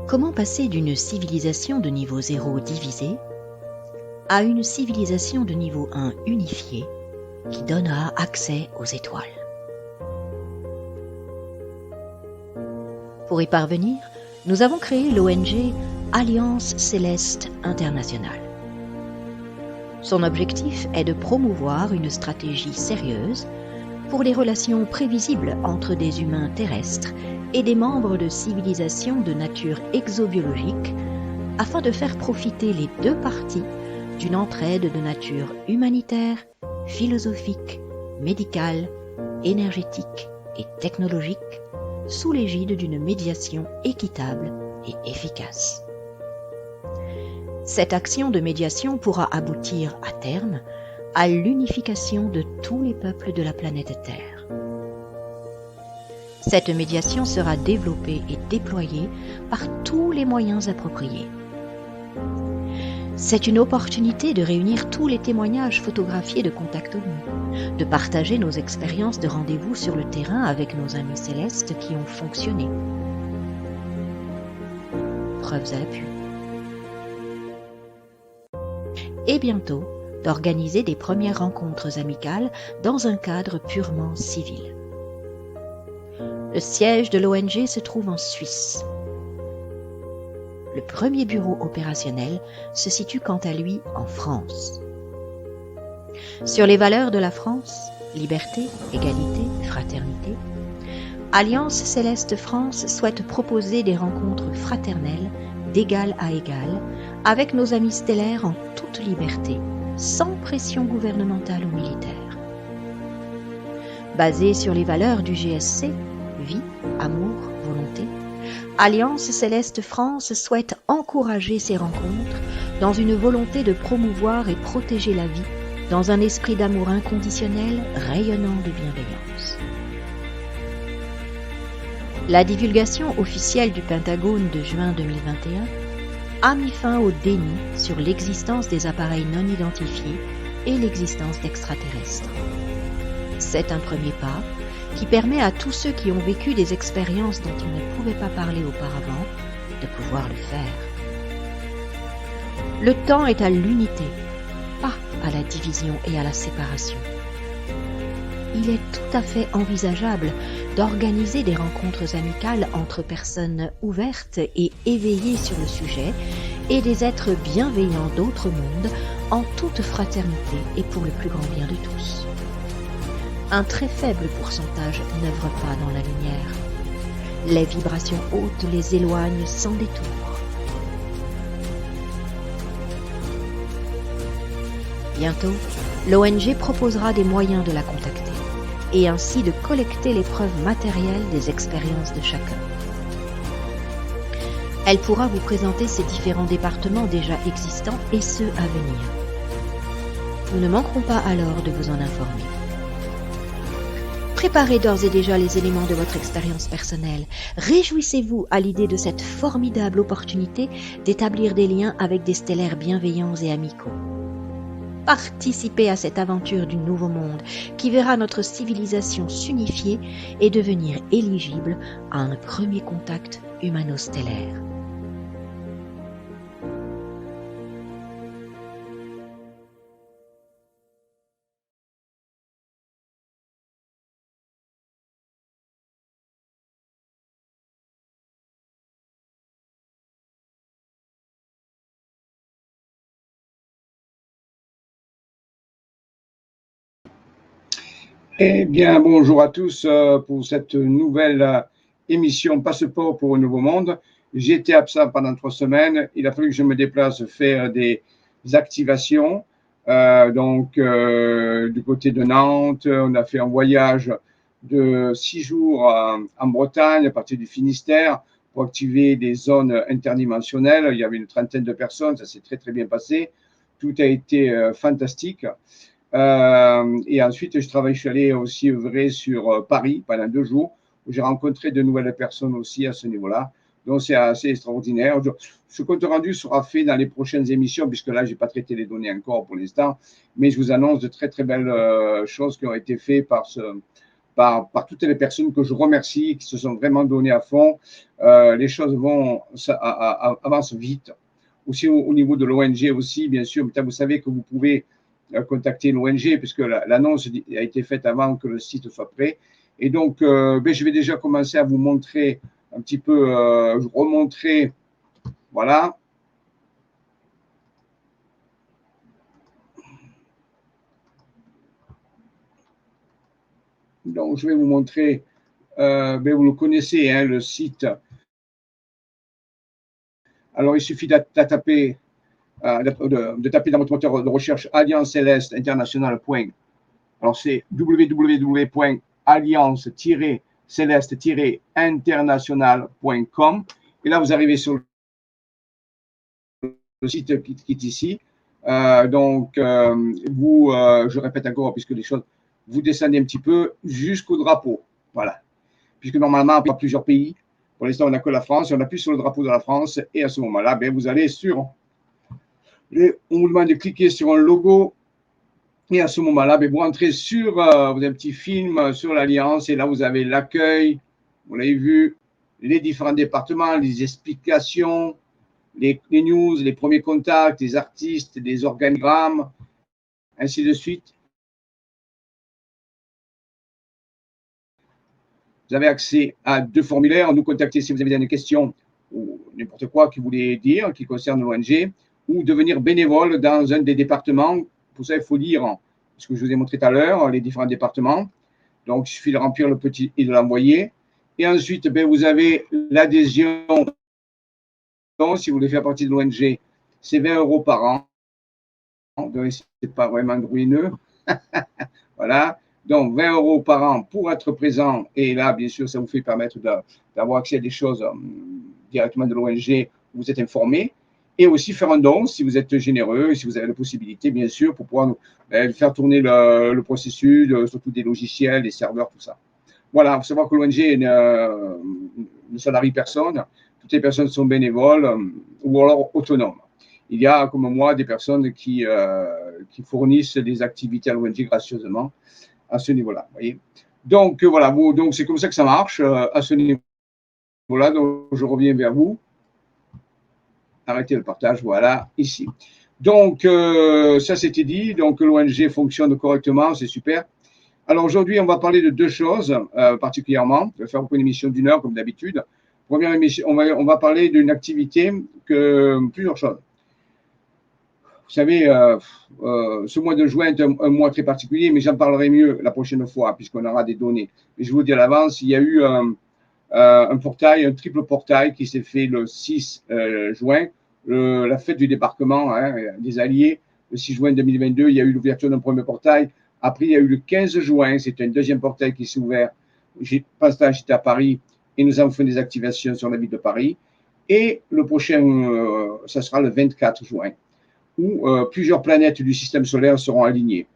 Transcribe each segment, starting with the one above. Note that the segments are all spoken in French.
Comment passer d'une civilisation de niveau 0 divisée à une civilisation de niveau 1 unifiée qui donnera accès aux étoiles? Pour y parvenir, nous avons créé l'ONG Alliance Céleste Internationale. Son objectif est de promouvoir une stratégie sérieuse pour les relations prévisibles entre des humains terrestres et des membres de civilisations de nature exobiologique afin de faire profiter les deux parties d'une entraide de nature humanitaire, philosophique, médicale, énergétique et technologique sous l'égide d'une médiation équitable et efficace. Cette action de médiation pourra aboutir à terme à l'unification de tous les peuples de la planète Terre. Cette médiation sera développée et déployée par tous les moyens appropriés. C'est une opportunité de réunir tous les témoignages photographiés de Contact OVNI, de partager nos expériences de rendez-vous sur le terrain avec nos amis célestes qui ont fonctionné. Preuves à l'appui. Et bientôt, d'organiser des premières rencontres amicales dans un cadre purement civil. Le siège de l'ONG se trouve en Suisse. Le premier bureau opérationnel se situe quant à lui en France. Sur les valeurs de la France, liberté, égalité, fraternité, Alliance Céleste France souhaite proposer des rencontres fraternelles d'égal à égal avec nos amis stellaires en toute liberté, sans pression gouvernementale ou militaire. Basée sur les valeurs du GSC, vie, amour, volonté, Alliance Céleste France souhaite encourager ces rencontres dans une volonté de promouvoir et protéger la vie dans un esprit d'amour inconditionnel rayonnant de bienveillance. La divulgation officielle du Pentagone de juin 2021 a mis fin au déni sur l'existence des appareils non identifiés et l'existence d'extraterrestres. C'est un premier pas qui permet à tous ceux qui ont vécu des expériences dont ils ne pouvaient pas parler auparavant de pouvoir le faire. Le temps est à l'unité, pas à la division et à la séparation. Il est tout à fait envisageable d'organiser des rencontres amicales entre personnes ouvertes et éveillées sur le sujet et des êtres bienveillants d'autres mondes en toute fraternité et pour le plus grand bien de tous. Un très faible pourcentage n'œuvre pas dans la lumière. Les vibrations hautes les éloignent sans détour. Bientôt, l'ONG proposera des moyens de la contacter et ainsi de collecter les preuves matérielles des expériences de chacun. Elle pourra vous présenter ces différents départements déjà existants et ceux à venir. Nous ne manquerons pas alors de vous en informer. Préparez d'ores et déjà les éléments de votre expérience personnelle. Réjouissez-vous à l'idée de cette formidable opportunité d'établir des liens avec des stellaires bienveillants et amicaux. Participez à cette aventure du nouveau monde qui verra notre civilisation s'unifier et devenir éligible à un premier contact humano-stellaire. Eh bien, bonjour à tous pour cette nouvelle émission Passeport pour un nouveau monde. J'ai été absent pendant 3 semaines. Il a fallu que je me déplace faire des activations. Du côté de Nantes, on a fait un voyage de 6 jours en Bretagne, à partir du Finistère, pour activer des zones interdimensionnelles. Il y avait une trentaine de personnes, ça s'est très très bien passé. Tout a été fantastique. Et ensuite, je suis allé aussi œuvrer sur Paris pendant 2 jours, où j'ai rencontré de nouvelles personnes aussi à ce niveau-là. Donc, c'est assez extraordinaire. Ce compte rendu sera fait dans les prochaines émissions, puisque là, je n'ai pas traité les données encore pour l'instant, mais je vous annonce de très, très belles choses qui ont été faites par toutes les personnes que je remercie, qui se sont vraiment données à fond. Les choses avancent vite. Aussi au niveau de l'ONG aussi, bien sûr, vous savez que vous pouvez contacter l'ONG puisque l'annonce a été faite avant que le site soit prêt. Et donc, je vais déjà commencer à vous montrer un petit peu, remontrer, voilà. Donc, je vais vous montrer, vous le connaissez, hein, le site. Alors, il suffit de taper dans votre moteur de recherche Alliance Céleste International. Alors, c'est www.alliance-céleste-international.com. Et là, vous arrivez sur le site qui est ici. Je répète encore, puisque les choses, vous descendez un petit peu jusqu'au drapeau. Voilà. Puisque normalement, il y a plusieurs pays. Pour l'instant, on n'a que la France. On appuie sur le drapeau de la France. Et à ce moment-là, vous allez sur. On vous demande de cliquer sur un logo. Et à ce moment-là, vous entrez sur vous avez un petit film sur l'Alliance. Et là, vous avez l'accueil. Vous l'avez vu. Les différents départements, les explications, les news, les premiers contacts, les artistes, les organigrammes, ainsi de suite. Vous avez accès à 2 formulaires. Nous contacter si vous avez des questions ou n'importe quoi que vous voulez dire qui concerne l'ONG ou devenir bénévole dans un des départements. Pour ça, il faut lire ce que je vous ai montré tout à l'heure, les différents départements. Donc, il suffit de remplir le petit et de l'envoyer. Et ensuite, vous avez l'adhésion. Si vous voulez faire partie de l'ONG, c'est 20 € par an. Donc, ce n'est pas vraiment ruineux. Voilà. Donc, 20 € par an pour être présent. Et là, bien sûr, ça vous fait permettre d'avoir accès à des choses directement de l'ONG où vous êtes informé. Et aussi faire un don si vous êtes généreux, si vous avez la possibilité, bien sûr, pour pouvoir faire tourner le processus, surtout des logiciels, des serveurs, tout ça. Voilà, il faut savoir que l'ONG ne salarie personne. Toutes les personnes sont bénévoles ou alors autonomes. Il y a, comme moi, des personnes qui fournissent des activités à l'ONG gracieusement à ce niveau-là. Voyez. Donc, voilà, donc c'est comme ça que ça marche à ce niveau-là. Donc, je reviens vers vous. Arrêtez le partage, voilà, ici. Donc, ça c'était dit. Donc, l'ONG fonctionne correctement, c'est super. Alors, aujourd'hui, on va parler de 2 choses particulièrement. Je vais faire une émission d'1 heure, comme d'habitude. Première émission, on va parler d'une activité plusieurs choses. Vous savez, ce mois de juin est un mois très particulier, mais j'en parlerai mieux la prochaine fois, puisqu'on aura des données. Mais je vous dis à l'avance, il y a eu un portail, un triple portail qui s'est fait le 6 juin, la fête du débarquement des Alliés, le 6 juin 2022, il y a eu l'ouverture d'un premier portail. Après, il y a eu le 15 juin, c'est un deuxième portail qui s'est ouvert. Pas ce temps, j'étais à Paris et nous avons fait des activations sur la ville de Paris. Et le prochain, ça sera le 24 juin, où plusieurs planètes du système solaire seront alignées.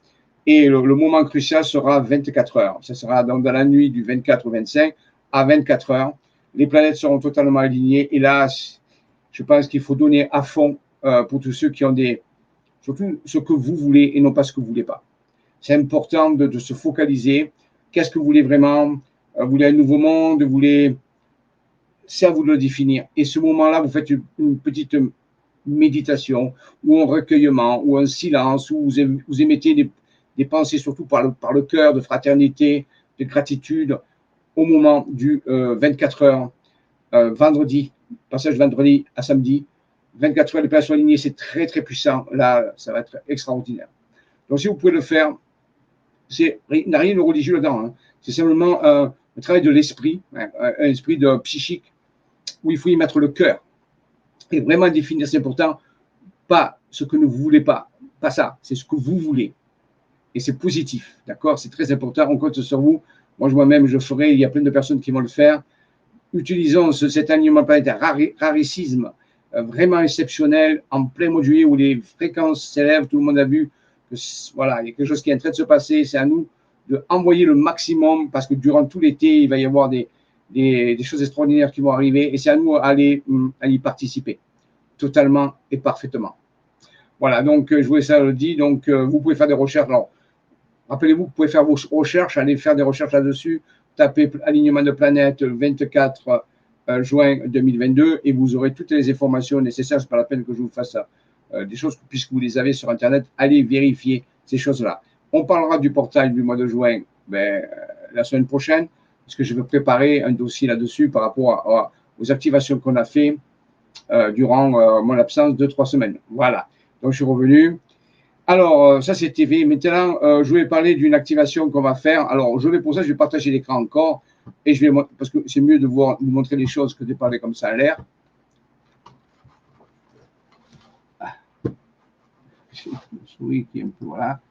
Et le moment crucial sera 24 heures. Ça sera donc dans la nuit du 24 au 25 à 24 heures. Les planètes seront totalement alignées. Et là, je pense qu'il faut donner à fond pour tous ceux qui ont surtout ce que vous voulez et non pas ce que vous ne voulez pas. C'est important de se focaliser. Qu'est-ce que vous voulez vraiment? Vous voulez un nouveau monde? C'est à vous de le définir. Et ce moment-là, vous faites une petite méditation ou un recueillement ou un silence où vous émettez des pensées surtout par le cœur de fraternité, de gratitude au moment du 24 heures, vendredi, passage vendredi à samedi. 24 heures, les planètes sont alignées, c'est très très puissant. Là, ça va être extraordinaire. Donc, si vous pouvez le faire, il n'y a rien de religieux là-dedans. Hein. C'est simplement un travail de l'esprit, un esprit psychique, où il faut y mettre le cœur. Et vraiment définir, c'est important, pas ce que vous ne voulez pas ça, c'est ce que vous voulez. Et c'est positif, d'accord? C'est très important, on compte sur vous. Moi-même, je ferai, il y a plein de personnes qui vont le faire. Utilisons cet alignement planétaire, raricisme, vraiment exceptionnel, en plein mois de juillet où les fréquences s'élèvent, tout le monde a vu que voilà, il y a quelque chose qui est en train de se passer, c'est à nous d'envoyer le maximum parce que durant tout l'été, il va y avoir des choses extraordinaires qui vont arriver et c'est à nous à y participer totalement et parfaitement. Voilà, donc je voulais ça le dire, donc vous pouvez faire des recherches. Alors, Rappelez-vous que vous pouvez faire vos recherches, aller faire des recherches là-dessus, tapez alignement de planète 24 juin 2022 et vous aurez toutes les informations nécessaires. Ce n'est pas la peine que je vous fasse des choses, puisque vous les avez sur Internet. Allez vérifier ces choses-là. On parlera du portail du mois de juin la semaine prochaine, parce que je vais préparer un dossier là-dessus par rapport aux activations qu'on a fait durant mon absence de 3 semaines. Voilà. Donc, je suis revenu. Alors, ça, c'est TV. Maintenant, je vais parler d'une activation qu'on va faire. Alors, pour ça, je vais partager l'écran encore. Et je vais, parce que c'est mieux de vous montrer les choses que de parler comme ça à l'air. Ah. Souris qui est un peu, voilà.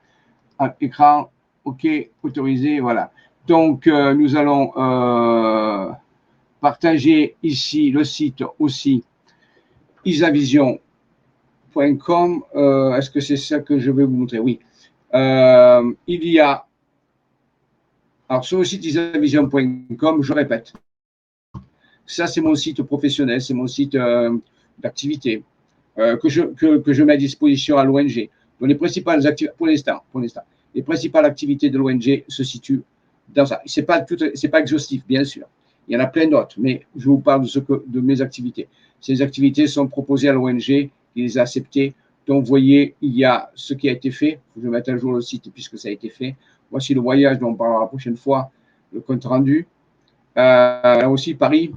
Ah, écran, OK, autorisé, voilà. Donc, nous allons partager ici le site aussi, isavision.com. Est-ce que c'est ça que je vais vous montrer? Oui. Il y a, alors sur le site isavision.com, je répète, ça c'est mon site professionnel, c'est mon site d'activité que je mets à disposition à l'ONG. Donc les principales activités, pour l'instant, les principales activités de l'ONG se situent dans ça. C'est pas exhaustif, bien sûr. Il y en a plein d'autres, mais je vous parle de mes activités. Ces activités sont proposées à l'ONG, qui les a acceptées. Donc, vous voyez, il y a ce qui a été fait. Je vais mettre à jour le site puisque ça a été fait. Voici le voyage dont on parlera la prochaine fois, le compte rendu. Là aussi, Paris,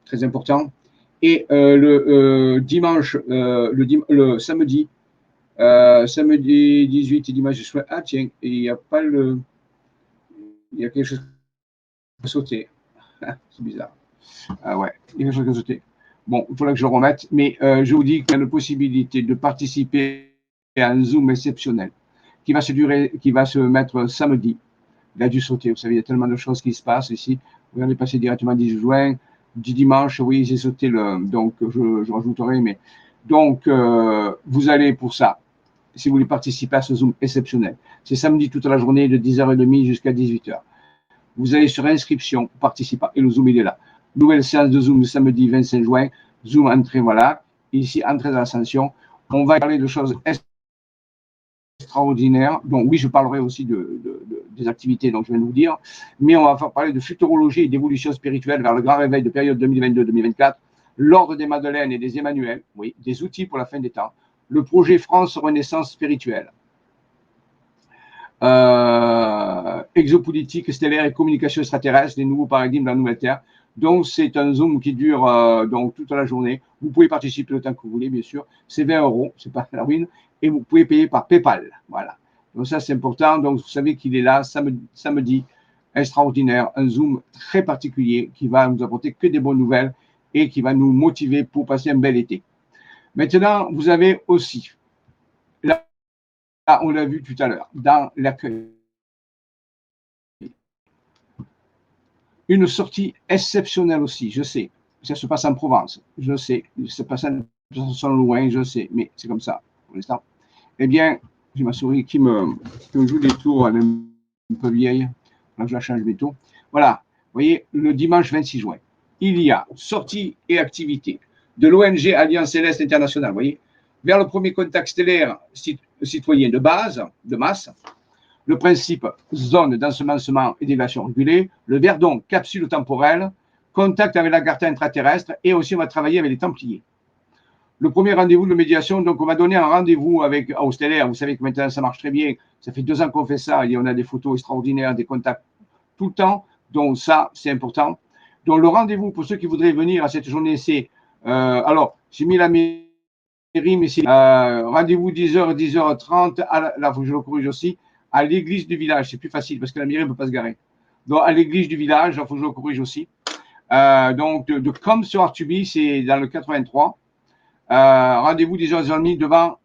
très important. Et le dimanche, le samedi, samedi 18 et dimanche, ah tiens, il n'y a pas il y a quelque chose qui a sauté. C'est bizarre. Ah ouais, il y a quelque chose qui a sauté. Bon, il faudra que je le remette, mais je vous dis qu'il y a la possibilité de participer à un Zoom exceptionnel qui va se mettre samedi. Il a dû sauter, vous savez, il y a tellement de choses qui se passent ici. Vous allez passer directement 10 juin, du dimanche, oui, j'ai sauté donc je rajouterai, mais donc vous allez pour ça, si vous voulez participer à ce Zoom exceptionnel. C'est samedi toute la journée de 10h30 jusqu'à 18h. Vous allez sur inscription, participer, et le Zoom il est là. Nouvelle séance de Zoom le samedi 25 juin, Zoom entrée, voilà. Ici, entrée dans l'ascension. On va parler de choses extraordinaires. Donc oui, je parlerai aussi des activités dont je viens de vous dire, mais on va parler de futurologie et d'évolution spirituelle vers le grand réveil de période 2022-2024, l'ordre des Madeleines et des Emmanuel, oui, des outils pour la fin des temps, le projet France Renaissance spirituelle, exopolitique, stellaire et communication extraterrestre, les nouveaux paradigmes de la nouvelle Terre. Donc, c'est un Zoom qui dure donc toute la journée. Vous pouvez participer le temps que vous voulez, bien sûr. C'est 20 €, c'est pas la ruine. Et vous pouvez payer par PayPal. Voilà. Donc, ça, c'est important. Donc, vous savez qu'il est là samedi, extraordinaire. Un Zoom très particulier qui va nous apporter que des bonnes nouvelles et qui va nous motiver pour passer un bel été. Maintenant, vous avez aussi, là, on l'a vu tout à l'heure, dans l'accueil, une sortie exceptionnelle aussi, je sais. Ça se passe en Provence, je sais. Ça se passe en loin, je sais. Mais c'est comme ça, pour l'instant. Eh bien, j'ai ma souris qui me joue des tours, elle est un peu vieille. Donc, je la change bientôt. Voilà. Vous voyez, le dimanche 26 juin, il y a sortie et activité de l'ONG Alliance Céleste Internationale, vous voyez, vers le premier contact stellaire citoyen de base, de masse. Le principe zone d'ensemencement et d'élévation régulée, le Verdon, capsule temporelle, contact avec la Garta intraterrestre, et aussi on va travailler avec les Templiers. Le premier rendez-vous de médiation, donc on va donner un rendez-vous avec au stellaire. Vous savez que maintenant ça marche très bien. Ça fait 2 ans qu'on fait ça et on a des photos extraordinaires, des contacts tout le temps. Donc ça, c'est important. Donc le rendez-vous pour ceux qui voudraient venir à cette journée, c'est alors j'ai mis la mairie, mais c'est rendez-vous 10h, 10h30. Là, il faut que je le corrige aussi. À l'église du village, c'est plus facile parce que la mairie ne peut pas se garer. Donc à l'église du village, il faut que je le corrige aussi. Donc de Comme sur Artubi, c'est dans le 83. Rendez-vous 10h30 devant,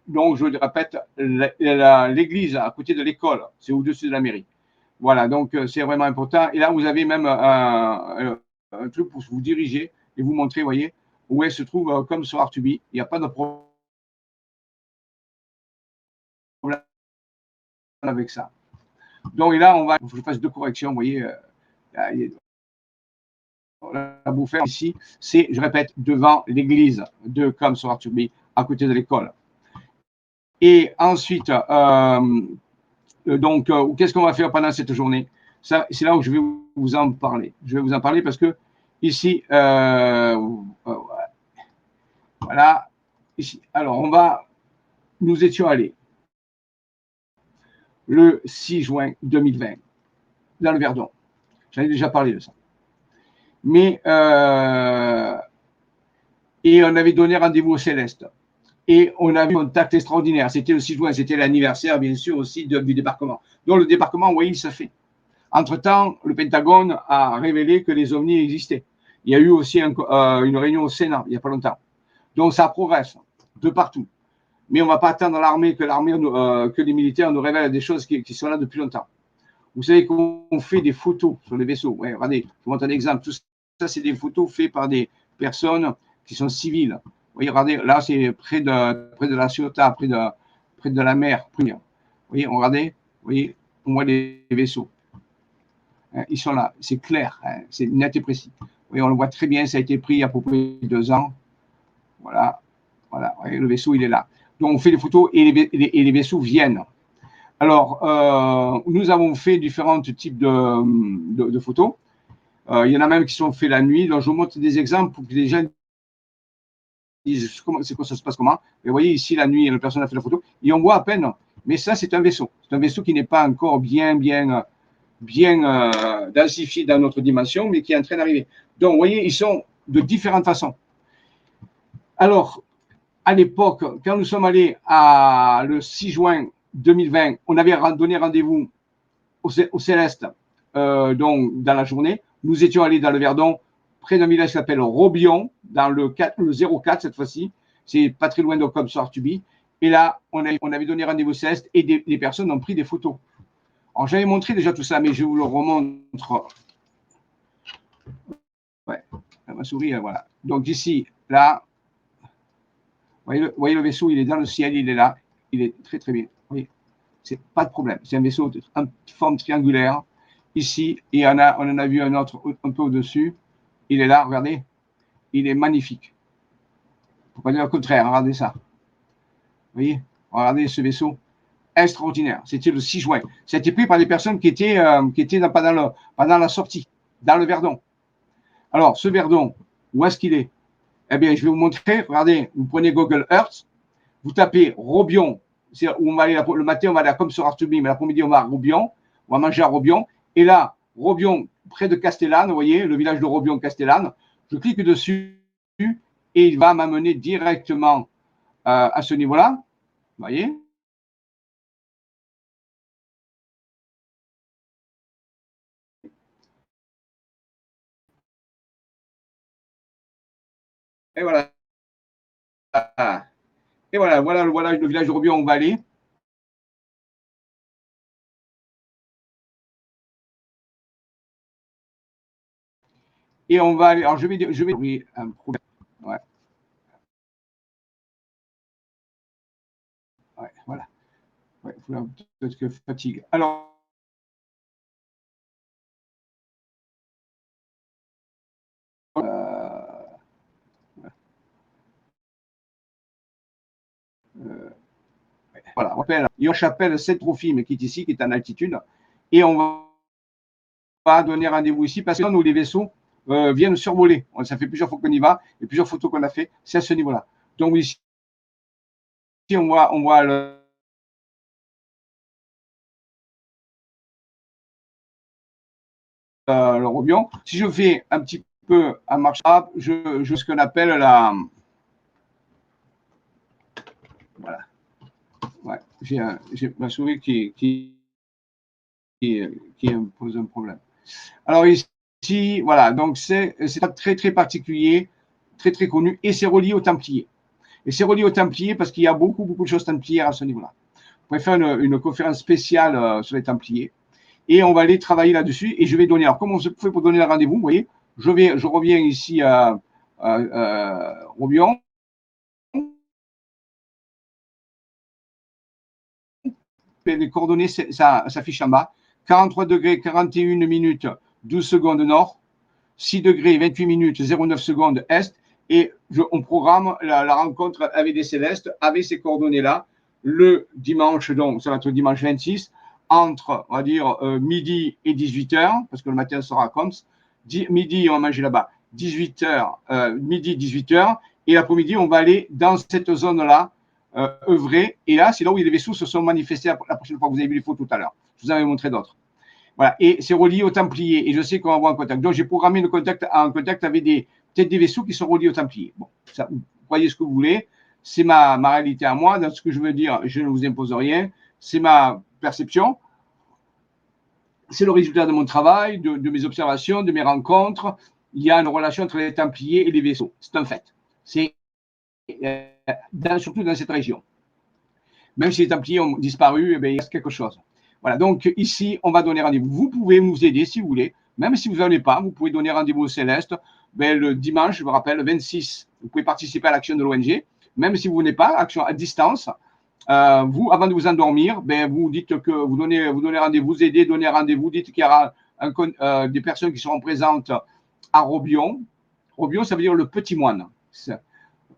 donc je le répète, l'église à côté de l'école, c'est au-dessus de la mairie. Voilà, donc c'est vraiment important. Et là, vous avez même un truc pour vous diriger et vous montrer, vous voyez, où elle se trouve Comme sur Artubi. Il n'y a pas de problème avec ça. Donc là, il faut que je fasse 2 corrections, vous voyez. La bouffer ici, c'est, je répète, devant l'église de Comme sur Artubi, à côté de l'école. Et ensuite, donc, qu'est-ce qu'on va faire pendant cette journée? Ça, c'est là où je vais vous en parler. Je vais vous en parler parce que ici, voilà, ici. Alors, nous étions allés le 6 juin 2020 dans le Verdon. J'en ai déjà parlé de ça. Mais, et on avait donné rendez-vous au Céleste. Et on a vu un contact extraordinaire. C'était le 6 juin, c'était l'anniversaire, bien sûr, aussi du débarquement. Donc, le débarquement, vous voyez, il se fait. Entre-temps, le Pentagone a révélé que les ovnis existaient. Il y a eu aussi une réunion au Sénat, il n'y a pas longtemps. Donc, ça progresse de partout. Mais on ne va pas attendre que les militaires nous révèlent des choses qui sont là depuis longtemps. Vous savez qu'on fait des photos sur les vaisseaux. Ouais, regardez, je vous montre un exemple. Tout ça, c'est des photos faites par des personnes qui sont civiles. Vous voyez, regardez, là, c'est près de la Ciotat, près de la mer. Vous voyez, regardez, vous voyez, on voit les vaisseaux. Ils sont là, c'est clair, hein, c'est net et précis. Vous voyez, on le voit très bien, ça a été pris il y a à peu près 2 ans. Voilà, voilà, vous voyez, le vaisseau, il est là. Donc, on fait des photos et les vaisseaux viennent. Alors, nous avons fait différents types de photos. Il y en a même qui sont faits la nuit. Donc, je vous montre des exemples pour que les gens disent c'est quoi, ça se passe comment. Et vous voyez ici, la nuit, la personne a fait la photo. Et on voit à peine. Mais ça, c'est un vaisseau. C'est un vaisseau qui n'est pas encore bien densifié dans notre dimension, mais qui est en train d'arriver. Donc, vous voyez, ils sont de différentes façons. Alors, à l'époque, quand nous sommes allés le 6 juin 2020, on avait donné rendez-vous au Céleste, donc dans la journée. Nous étions allés dans le Verdon, près d'un village qui s'appelle Robion, dans le 04 cette fois-ci. C'est pas très loin de Comme-sur-Artuby. Et là, on avait donné rendez-vous au Céleste et des personnes ont pris des photos. Alors, j'avais montré déjà tout ça, mais je vous le remontre. Ouais, ma souris, voilà. Donc, ici, là, vous voyez le vaisseau, il est dans le ciel, il est là. Il est très, très bien. Vous voyez, c'est pas de problème. C'est un vaisseau de forme triangulaire. Ici, et on en a vu un autre un peu au-dessus. Il est là, regardez. Il est magnifique. Il ne faut pas dire le contraire, regardez ça. Vous voyez, regardez ce vaisseau. Extraordinaire. C'était le 6 juin. Ça a été pris par des personnes qui étaient pendant la sortie, dans le Verdon. Alors, ce Verdon, où est-ce qu'il est? Eh bien, je vais vous montrer. Regardez, vous prenez Google Earth, vous tapez Robion. C'est où on va aller le matin, on va aller comme sur Artuby, mais l'après-midi, on va à Robion. On va manger à Robion. Et là, Robion, près de Castellane, vous voyez, le village de Robion-Castellane. Je clique dessus et il va m'amener directement à ce niveau-là. Vous voyez? Et voilà. Et voilà le village de Robion où on va aller. Et on va aller. Alors, je vais oui, un problème. Ouais, ouais, voilà. Ouais, peut-être que fatigue. Alors, voilà, on appelle Chapelle Saint-Trophime qui est ici, qui est en altitude. Et on va donner rendez-vous ici parce que nous, les vaisseaux viennent survoler. Ça fait plusieurs fois qu'on y va et plusieurs photos qu'on a fait. C'est à ce niveau-là. Donc, ici, on voit le Robion. Si je fais un petit peu en marche up, je ce qu'on appelle la. Voilà. Ouais. J'ai ma souris qui pose un problème. Alors ici, voilà, donc c'est très très particulier, très très connu, et c'est relié aux Templiers. Et c'est relié aux Templiers parce qu'il y a beaucoup beaucoup de choses templières à ce niveau-là. On pourrait faire une conférence spéciale sur les Templiers, et on va aller travailler là-dessus, et je vais donner, alors comment on se fait pour donner le rendez-vous, vous voyez, je reviens ici à Robion, les coordonnées ça s'affiche en bas, 43 degrés, 41 minutes, 12 secondes nord, 6 degrés, 28 minutes, 09 secondes est, et on programme la rencontre avec des célestes, avec ces coordonnées-là, le dimanche, donc ça va être le dimanche 26, entre, on va dire, midi et 18h, parce que le matin sera comme midi, on va manger là-bas, 18h, midi, 18h, et l'après-midi, on va aller dans cette zone-là, œuvrer, et là, c'est là où les vaisseaux se sont manifestés la prochaine fois que vous avez vu les photos tout à l'heure. Je vous en avais montré d'autres. Voilà, et c'est relié aux Templiers, et je sais qu'on va avoir un contact. Donc, j'ai programmé un contact avec peut-être des vaisseaux qui sont reliés aux Templiers. Bon, ça, vous croyez ce que vous voulez, c'est ma réalité à moi. Dans ce que je veux dire, je ne vous impose rien, c'est ma perception, c'est le résultat de mon travail, de mes observations, de mes rencontres. Il y a une relation entre les Templiers et les vaisseaux, c'est un fait. C'est surtout dans cette région. Même si les Templiers ont disparu, eh bien, il reste quelque chose. Voilà, donc ici, on va donner rendez-vous. Vous pouvez nous aider si vous voulez, même si vous n'en avez pas, vous pouvez donner rendez-vous au Céleste. Ben, le dimanche, je vous rappelle, le 26, vous pouvez participer à l'action de l'ONG, même si vous n'êtes pas, action à distance. Vous, avant de vous endormir, ben, vous dites que vous donnez rendez-vous, vous aidez, donnez rendez-vous, dites qu'il y aura des personnes qui seront présentes à Robion. Robion, ça veut dire le petit moine.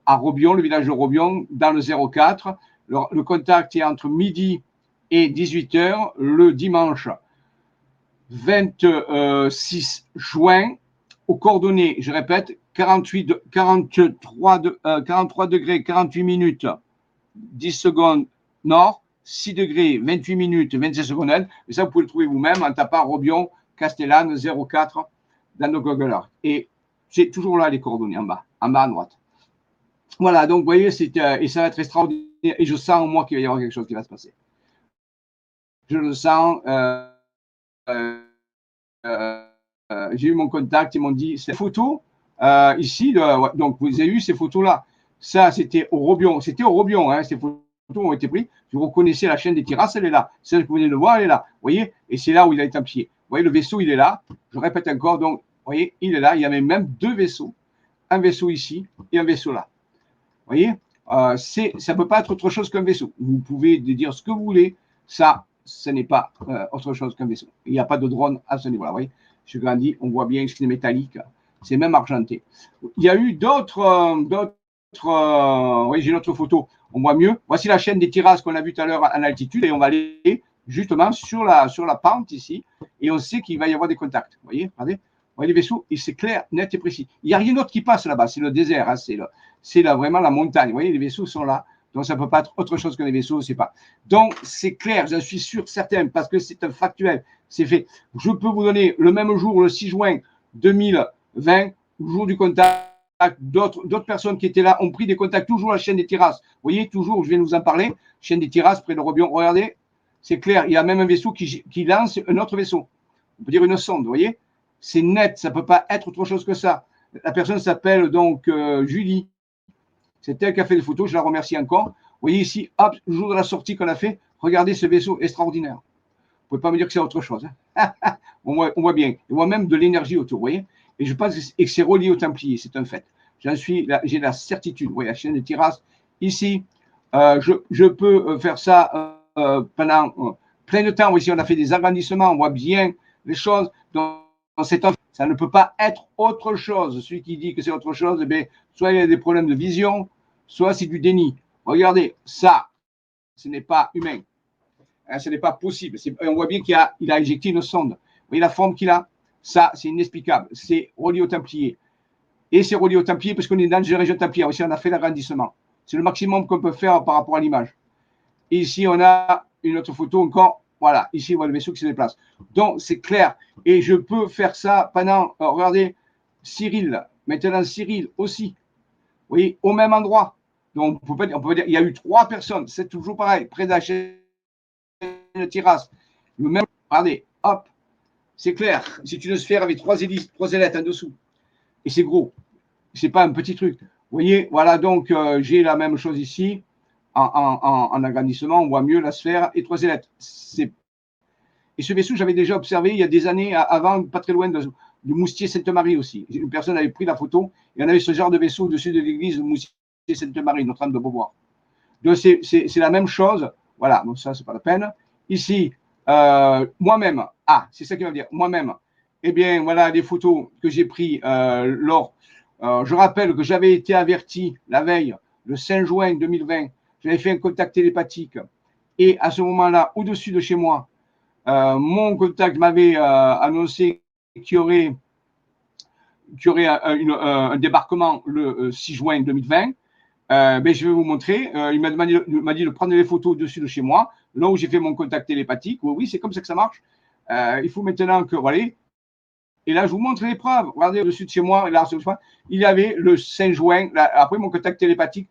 À Robion, le village de Robion, dans le 04. Le contact est entre midi et 18h le dimanche 26 juin, aux coordonnées, je répète, 43 degrés, 48 minutes, 10 secondes nord, 6 degrés, 28 minutes, 26 secondes est. Et ça, vous pouvez le trouver vous-même en tapant Robion, Castellane, 04 dans nos Google Earth. Et c'est toujours là les coordonnées, en bas à droite. Voilà, donc vous voyez, et ça va être extraordinaire. Et je sens, moi, qu'il va y avoir quelque chose qui va se passer. Je le sens. J'ai eu mon contact, ils m'ont dit, ces photos, ici, donc vous avez eu ces photos-là. Ça, c'était au Robion. C'était au Robion, hein, ces photos ont été prises. Vous reconnaissez la chaîne des terrasses, elle est là. Celle que vous venez de voir, elle est là. Vous voyez, et c'est là où il a été empié. Vous voyez, le vaisseau, il est là. Je répète encore, donc, vous voyez, il est là. Il y avait même deux vaisseaux. Un vaisseau ici et un vaisseau là. Vous voyez, ça ne peut pas être autre chose qu'un vaisseau. Vous pouvez dire ce que vous voulez. Ça, ce n'est pas autre chose qu'un vaisseau. Il n'y a pas de drone à ce niveau-là. Vous voyez, je grandis, on voit bien que c'est métallique. C'est même argenté. Il y a eu d'autres. Oui, j'ai une autre photo. On voit mieux. Voici la chaîne des terrasses qu'on a vu tout à l'heure en altitude et on va aller justement sur la pente ici et on sait qu'il va y avoir des contacts. Vous voyez, regardez. Vous voyez les vaisseaux, et c'est clair, net et précis. Il n'y a rien d'autre qui passe là-bas, c'est le désert, hein, c'est vraiment la montagne. Vous voyez, les vaisseaux sont là, donc ça ne peut pas être autre chose que des vaisseaux, c'est pas. Donc c'est clair, j'en suis sûr, certain, parce que c'est un factuel, c'est fait. Je peux vous donner le même jour, le 6 juin 2020, jour du contact, d'autres personnes qui étaient là ont pris des contacts, toujours à la chaîne des terrasses. Vous voyez, toujours, je viens de vous en parler, chaîne des terrasses près de Robion. Regardez, c'est clair, il y a même un vaisseau qui lance un autre vaisseau. On peut dire une sonde, vous voyez. C'est net, ça ne peut pas être autre chose que ça. La personne s'appelle donc Julie. C'est elle qui a fait les photos, je la remercie encore. Vous voyez ici, hop, le jour de la sortie qu'on a fait, regardez ce vaisseau extraordinaire. Vous ne pouvez pas me dire que c'est autre chose. Hein. on voit bien. On voit même de l'énergie autour, vous voyez. Et je pense que c'est relié aux Templiers, c'est un fait. J'ai la certitude. Vous voyez, la chaîne de terrasse. Ici, je peux faire ça pendant plein de temps. Ici, on a fait des agrandissements, on voit bien les choses. Donc, ça ne peut pas être autre chose. Celui qui dit que c'est autre chose, eh bien, soit il a des problèmes de vision, soit c'est du déni. Regardez, ça, ce n'est pas humain. Hein, ce n'est pas possible. On voit bien qu'il a éjecté une sonde. Vous voyez la forme qu'il a? Ça, c'est inexplicable. C'est relié au Templier. Et c'est relié au Templier parce qu'on est dans une région templière. Ici, on a fait l'agrandissement. C'est le maximum qu'on peut faire par rapport à l'image. Et ici, on a une autre photo encore. Voilà, ici, on voit le vaisseau qui se déplace. Donc, c'est clair. Et je peux faire ça pendant, regardez, Cyril. Maintenant, Cyril aussi. Vous voyez, au même endroit. Donc, on peut dire, il y a eu 3 personnes. C'est toujours pareil, près de la chaîne de terrasse. Le même, regardez, hop. C'est clair. C'est une sphère avec 3 hélices, 3 ailettes en dessous. Et c'est gros. C'est pas un petit truc. Vous voyez, voilà, donc, j'ai la même chose ici. En agrandissement, on voit mieux la sphère et 3 ailettes. Et ce vaisseau, j'avais déjà observé il y a des années avant, pas très loin de Moustier-Sainte-Marie aussi. Une personne avait pris la photo et on avait ce genre de vaisseau au-dessus de l'église de Moustier-Sainte-Marie, Notre-Dame de Beauvoir. Donc, c'est la même chose. Voilà, donc ça, c'est pas la peine. Ici, moi-même, c'est ça qu'il va dire, moi-même, eh bien, voilà des photos que j'ai prises je rappelle que j'avais été averti la veille, le 5 juin 2020, j'avais fait un contact télépathique. Et à ce moment-là, au-dessus de chez moi, mon contact m'avait annoncé qu'il y aurait un débarquement le 6 juin 2020. Ben, je vais vous montrer. Il m'a dit de prendre les photos au-dessus de chez moi, là où j'ai fait mon contact télépathique. Oui, oui, c'est comme ça que ça marche. Il faut maintenant que, voilà. Et là, je vous montre les preuves. Regardez au-dessus de chez moi, là, il y avait le 5 juin, là, après mon contact télépathique,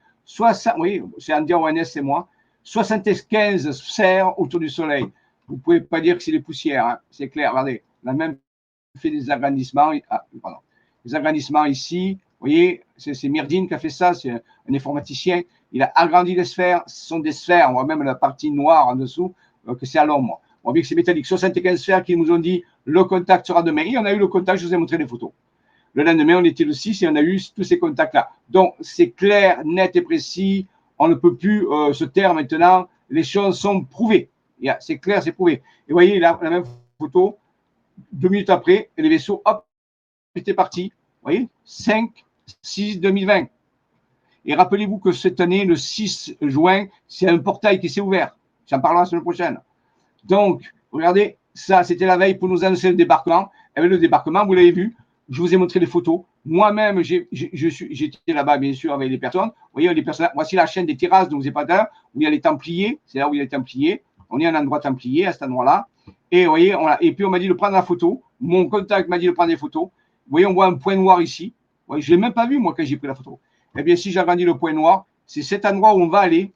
oui, c'est Andy ONS, c'est moi, 75 sphères autour du soleil. Vous ne pouvez pas dire que c'est des poussières, hein, c'est clair. Regardez, on a même fait des agrandissements. Des agrandissements ici. Vous voyez, c'est Myrdine qui a fait ça, c'est un informaticien. Il a agrandi les sphères. Ce sont des sphères, on voit même la partie noire en dessous, que c'est à l'ombre. On voit bien que c'est métallique. 75 sphères qui nous ont dit le contact sera demain. Et on a eu le contact, je vous ai montré les photos. Le lendemain, on était le 6 et on a eu tous ces contacts-là. Donc, c'est clair, net et précis. On ne peut plus se taire maintenant. Les choses sont prouvées. C'est clair, c'est prouvé. Et vous voyez, là, la même photo, 2 minutes après, les vaisseaux, hop, étaient partis. Vous voyez, 5/6/2020. Et rappelez-vous que cette année, le 6 juin, c'est un portail qui s'est ouvert. J'en parlerai la semaine prochaine. Donc, regardez, ça, c'était la veille pour nous annoncer le débarquement. Et le débarquement, vous l'avez vu, je vous ai montré les photos. Moi-même, j'étais là-bas, bien sûr, avec les personnes. Vous voyez, les personnes. Voici la chaîne des terrasses dont vous n'avez pas d'heure, où il y a les Templiers. C'est là où il y a les Templiers. On est à un endroit Templier, à cet endroit-là. Et vous voyez, et puis on m'a dit de prendre la photo. Mon contact m'a dit de prendre des photos. Vous voyez, on voit un point noir ici. Vous voyez, je ne l'ai même pas vu, moi, quand j'ai pris la photo. Eh bien, si j'agrandis le point noir, c'est cet endroit où on va aller.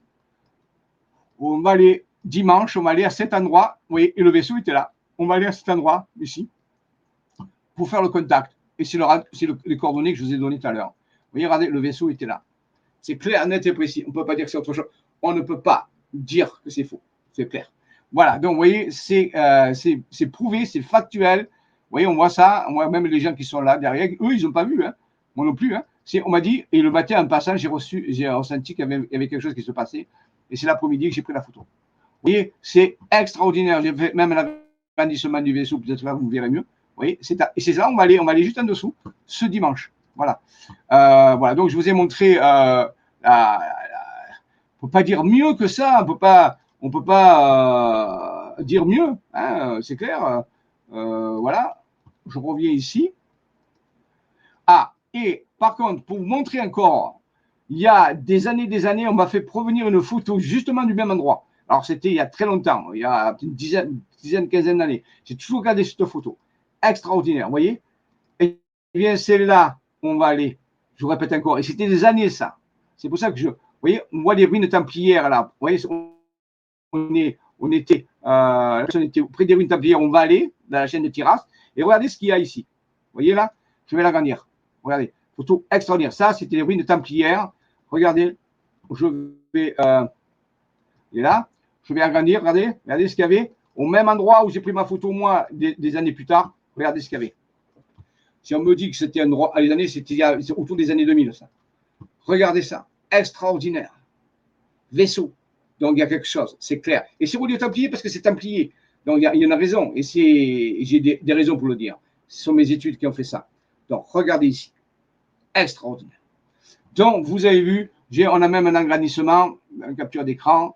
Où on va aller dimanche, on va aller à cet endroit. Vous voyez, et le vaisseau était là. On va aller à cet endroit, ici, pour faire le contact. Et c'est les coordonnées que je vous ai données tout à l'heure. Vous voyez, regardez, le vaisseau était là. C'est clair, net et précis. On ne peut pas dire que c'est autre chose. On ne peut pas dire que c'est faux. C'est clair. Voilà, donc vous voyez, c'est prouvé, c'est factuel. Vous voyez, on voit ça. On voit même les gens qui sont là derrière. Eux, ils n'ont pas vu. Hein. Moi non plus. Hein. On m'a dit, et le matin, en passant, j'ai ressenti qu'il y avait quelque chose qui se passait. Et c'est l'après-midi que j'ai pris la photo. Vous voyez, c'est extraordinaire. J'ai fait même l'agrandissement du vaisseau, peut-être là, vous verrez mieux. Vous voyez, et c'est ça, on va aller juste en dessous, ce dimanche. Voilà. Voilà, donc je vous ai montré, on ne peut pas dire mieux que ça, on peut pas dire mieux, hein, c'est clair. Voilà, je reviens ici. Ah, et par contre, pour vous montrer encore, il y a des années, on m'a fait provenir une photo justement du même endroit. Alors, c'était il y a très longtemps, il y a une dizaine, quinzaine d'années. J'ai toujours regardé cette photo. Extraordinaire, vous voyez? Et bien, c'est là où on va aller. Je vous répète encore. Et c'était des années, ça. C'est pour ça que vous voyez, on voit les ruines templières, là. Vous voyez, on était près des ruines templières. On va aller dans la chaîne de Tiras. Et regardez ce qu'il y a ici. Vous voyez là? Je vais l'agrandir. Regardez. Photo extraordinaire. Ça, c'était les ruines templières. Regardez. Je vais. Et là, je vais agrandir. Regardez ce qu'il y avait. Au même endroit où j'ai pris ma photo, moi, des années plus tard. Regardez ce qu'il y avait. Si on me dit que c'était un endroit, les années, c'était autour des années 2000, ça. Regardez ça. Extraordinaire. Vaisseau. Donc, il y a quelque chose. C'est clair. Et c'est relié au Templier parce que c'est Templier. Donc, il y en a raison. Et j'ai des raisons pour le dire. Ce sont mes études qui ont fait ça. Donc, regardez ici. Extraordinaire. Donc, vous avez vu, on a même un agrandissement, une capture d'écran.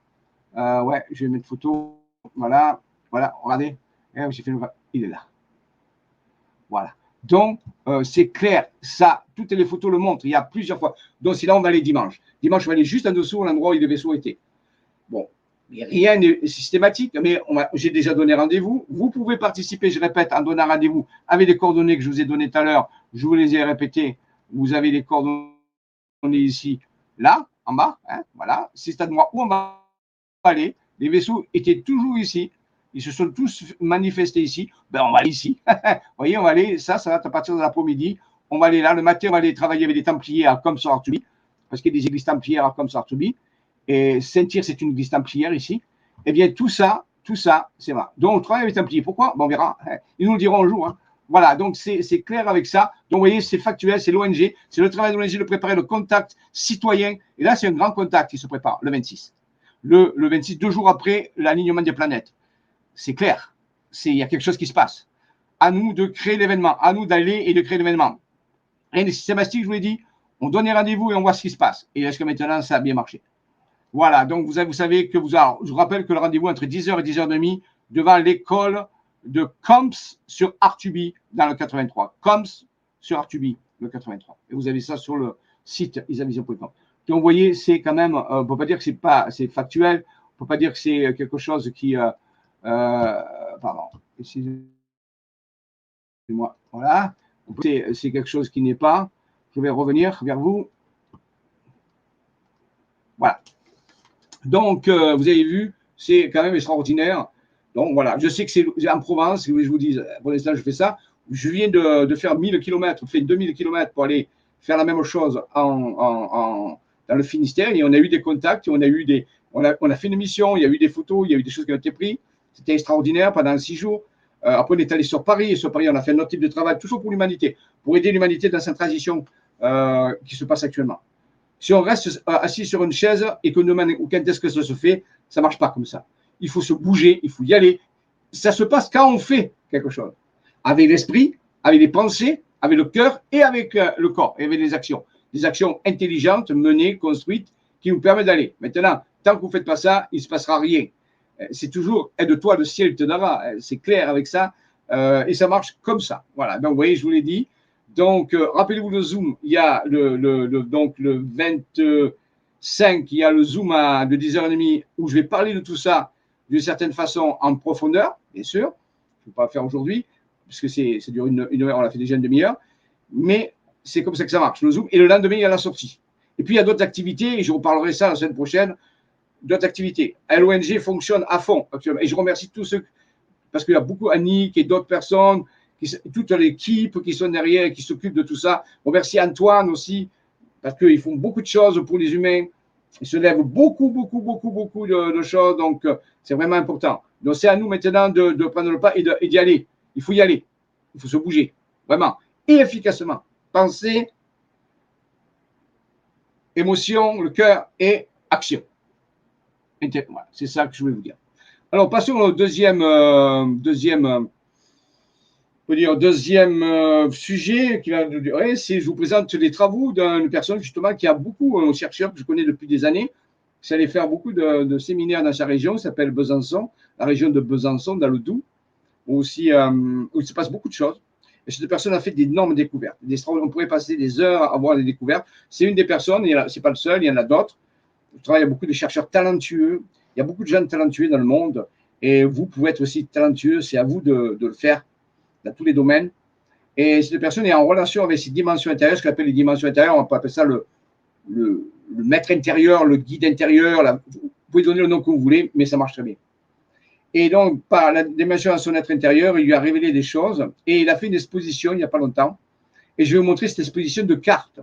Ouais, je vais mettre photo. Voilà. Voilà, regardez. Il est là. Voilà. Donc, c'est clair. Ça, toutes les photos le montrent. Il y a plusieurs fois. Donc, c'est là, on va aller dimanche. Dimanche, on va aller juste en dessous, à l'endroit où les vaisseaux étaient. Bon, mais rien n'est systématique, mais j'ai déjà donné rendez-vous. Vous pouvez participer, je répète, en donnant rendez-vous avec les coordonnées que je vous ai données tout à l'heure. Je vous les ai répétées. Vous avez les coordonnées ici, là, en bas. Hein, voilà. C'est cet endroit où on va aller. Les vaisseaux étaient toujours ici. Ils se sont tous manifestés ici. Ben, on va aller ici. Vous voyez, on va aller, ça va être à partir de l'après-midi. On va aller là. Le matin, on va aller travailler avec les Templiers à Comsor-Artuby, parce qu'il y a des églises Templières à Comsor-Artuby. Et Saint-Cyr, c'est une église Templière ici. Eh bien, tout ça, c'est vrai. Donc, on travaille avec les Templiers. Pourquoi? Ben, on verra. Ils nous le diront un jour. Hein. Voilà, donc c'est clair avec ça. Donc, vous voyez, c'est factuel, c'est l'ONG. C'est le travail de l'ONG de préparer le contact citoyen. Et là, c'est un grand contact qui se prépare, le 26. Le 26, 2 jours après l'alignement des planètes. C'est clair. Il y a quelque chose qui se passe. À nous de créer l'événement. À nous d'aller et de créer l'événement. Rien de systématique, je vous l'ai dit. On donne rendez-vous et on voit ce qui se passe. Et est-ce que maintenant, ça a bien marché? Voilà, donc vous savez que alors, je vous rappelle que le rendez-vous entre 10h et 10h30 devant l'école de Comps sur Artuby dans le 83. Comps sur Artuby, le 83. Et vous avez ça sur le site isavision.com. Donc, vous voyez, c'est quand même, on ne peut pas dire que c'est factuel, on ne peut pas dire que c'est quelque chose qui, pardon, excusez-moi, voilà, c'est quelque chose qui n'est pas. Je vais revenir vers vous. Voilà. Donc, vous avez vu, c'est quand même extraordinaire. Donc, voilà, je sais que c'est en Provence, si je vous dis, pour l'instant, je fais ça. Je viens de faire 1000 km, fait 2000 km pour aller faire la même chose dans le Finistère. Et on a eu des contacts, on a fait une mission, il y a eu des photos, il y a eu des choses qui ont été prises. C'était extraordinaire pendant 6 jours. Après, on est allé sur Paris. Et sur Paris, on a fait un autre type de travail, toujours pour l'humanité, pour aider l'humanité dans sa transition qui se passe actuellement. Si on reste assis sur une chaise et qu'on demande quand est-ce que ça se fait, ça ne marche pas comme ça. Il faut se bouger, il faut y aller. Ça se passe quand on fait quelque chose. Avec l'esprit, avec les pensées, avec le cœur et avec le corps, et avec les actions. Des actions intelligentes, menées, construites, qui nous permettent d'aller. Maintenant, tant que vous ne faites pas ça, il ne se passera rien. C'est toujours aide-toi, le ciel te donnera. C'est clair avec ça. Et ça marche comme ça. Voilà. Donc, vous voyez, je vous l'ai dit. Donc, rappelez-vous le Zoom, il y a donc le 25, il y a le Zoom de 10h30 où je vais parler de tout ça d'une certaine façon en profondeur, bien sûr. Je ne vais pas le faire aujourd'hui, puisque ça dure une heure, on l'a fait déjà une demi-heure. Mais c'est comme ça que ça marche, le Zoom. Et le lendemain, il y a la sortie. Et puis, il y a d'autres activités, et je reparlerai ça la semaine prochaine, d'autres activités. L'ONG fonctionne à fond actuellement. Et je remercie tous ceux, parce qu'il y a beaucoup, Annick et d'autres personnes, toute l'équipe qui sont derrière et qui s'occupent de tout ça. On remercie Antoine aussi, parce qu'ils font beaucoup de choses pour les humains. Ils se lèvent beaucoup de choses. Donc, c'est vraiment important. Donc, c'est à nous maintenant de prendre le pas et d'y aller. Il faut y aller. Il faut se bouger. Vraiment. Et efficacement. Pensée, émotion, le cœur et action. Voilà, c'est ça que je voulais vous dire. Alors, passons au deuxième sujet qui va durer, c'est je vous présente les travaux d'une personne justement qui a beaucoup, un chercheur que je connais depuis des années, qui allait faire beaucoup de séminaires dans sa région, qui s'appelle Besançon, la région de Besançon, dans le Doubs, où il se passe beaucoup de choses. Et cette personne a fait d'énormes découvertes. On pourrait passer des heures à voir des découvertes. C'est une des personnes, ce n'est pas le seul, il y en a d'autres. Je travaille avec beaucoup de chercheurs talentueux. Il y a beaucoup de gens talentueux dans le monde. Et vous pouvez être aussi talentueux. C'est à vous de le faire dans tous les domaines. Et cette personne est en relation avec ses dimensions intérieures, ce qu'on appelle les dimensions intérieures. On peut appeler ça le maître intérieur, le guide intérieur. Vous pouvez donner le nom que vous voulez, mais ça marche très bien. Et donc, par la dimension de son être intérieur, il lui a révélé des choses. Et il a fait une exposition il n'y a pas longtemps. Et je vais vous montrer cette exposition de cartes.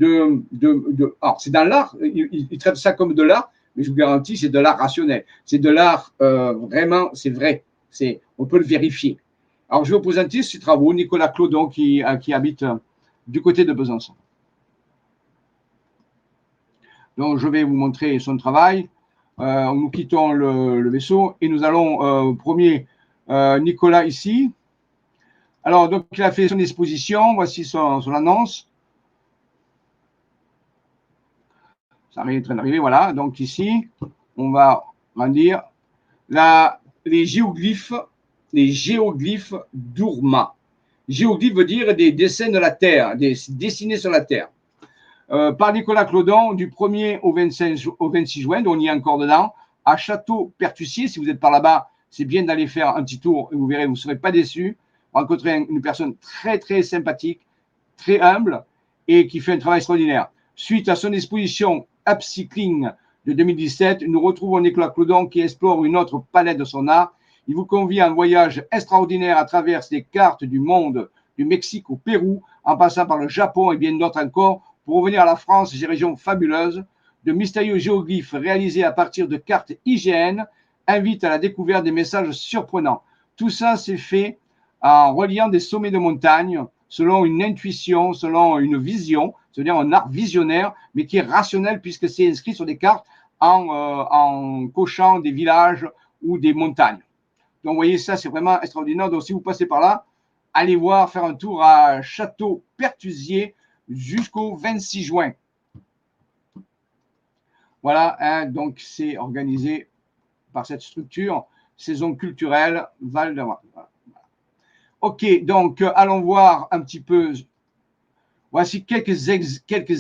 Alors, c'est dans l'art. Il traite ça comme de l'art, mais je vous garantis, c'est de l'art rationnel. C'est de l'art vraiment, c'est vrai. On peut le vérifier. Alors, je vais vous présenter ces travaux. Nicolas Clodon, qui habite du côté de Besançon. Donc, je vais vous montrer son travail. Nous quittons le vaisseau et nous allons premier Nicolas ici. Alors, donc, il a fait son exposition. Voici son annonce. Ça est en train d'arriver, voilà. Donc, ici, on va dire les géoglyphes d'Urma. Géoglyphe veut dire des dessins de la Terre, dessinés sur la Terre. Par Nicolas Clodon, du 1er au 26 juin, donc on y est encore dedans, à Château-Pertussier. Si vous êtes par là-bas, c'est bien d'aller faire un petit tour et vous verrez, vous ne serez pas déçus. Vous rencontrez une personne très, très sympathique, très humble et qui fait un travail extraordinaire. Suite à son exposition Upcycling de 2017, nous retrouvons Nicolas Clodon qui explore une autre palette de son art. Il vous convie à un voyage extraordinaire à travers les cartes du monde, du Mexique au Pérou, en passant par le Japon et bien d'autres encore, pour revenir à la France et ses régions fabuleuses. De mystérieux géoglyphes réalisés à partir de cartes IGN invitent à la découverte des messages surprenants. Tout ça, c'est fait en reliant des sommets de montagne, selon une intuition, selon une vision, c'est-à-dire un art visionnaire, mais qui est rationnel puisque c'est inscrit sur des cartes en cochant des villages ou des montagnes. Donc, vous voyez, ça, c'est vraiment extraordinaire. Donc, si vous passez par là, allez voir, faire un tour à Château-Pertusier jusqu'au 26 juin. Voilà, hein, donc c'est organisé par cette structure, saison culturelle Val-de-Marne. Voilà. Ok, donc allons voir un petit peu. Voici quelques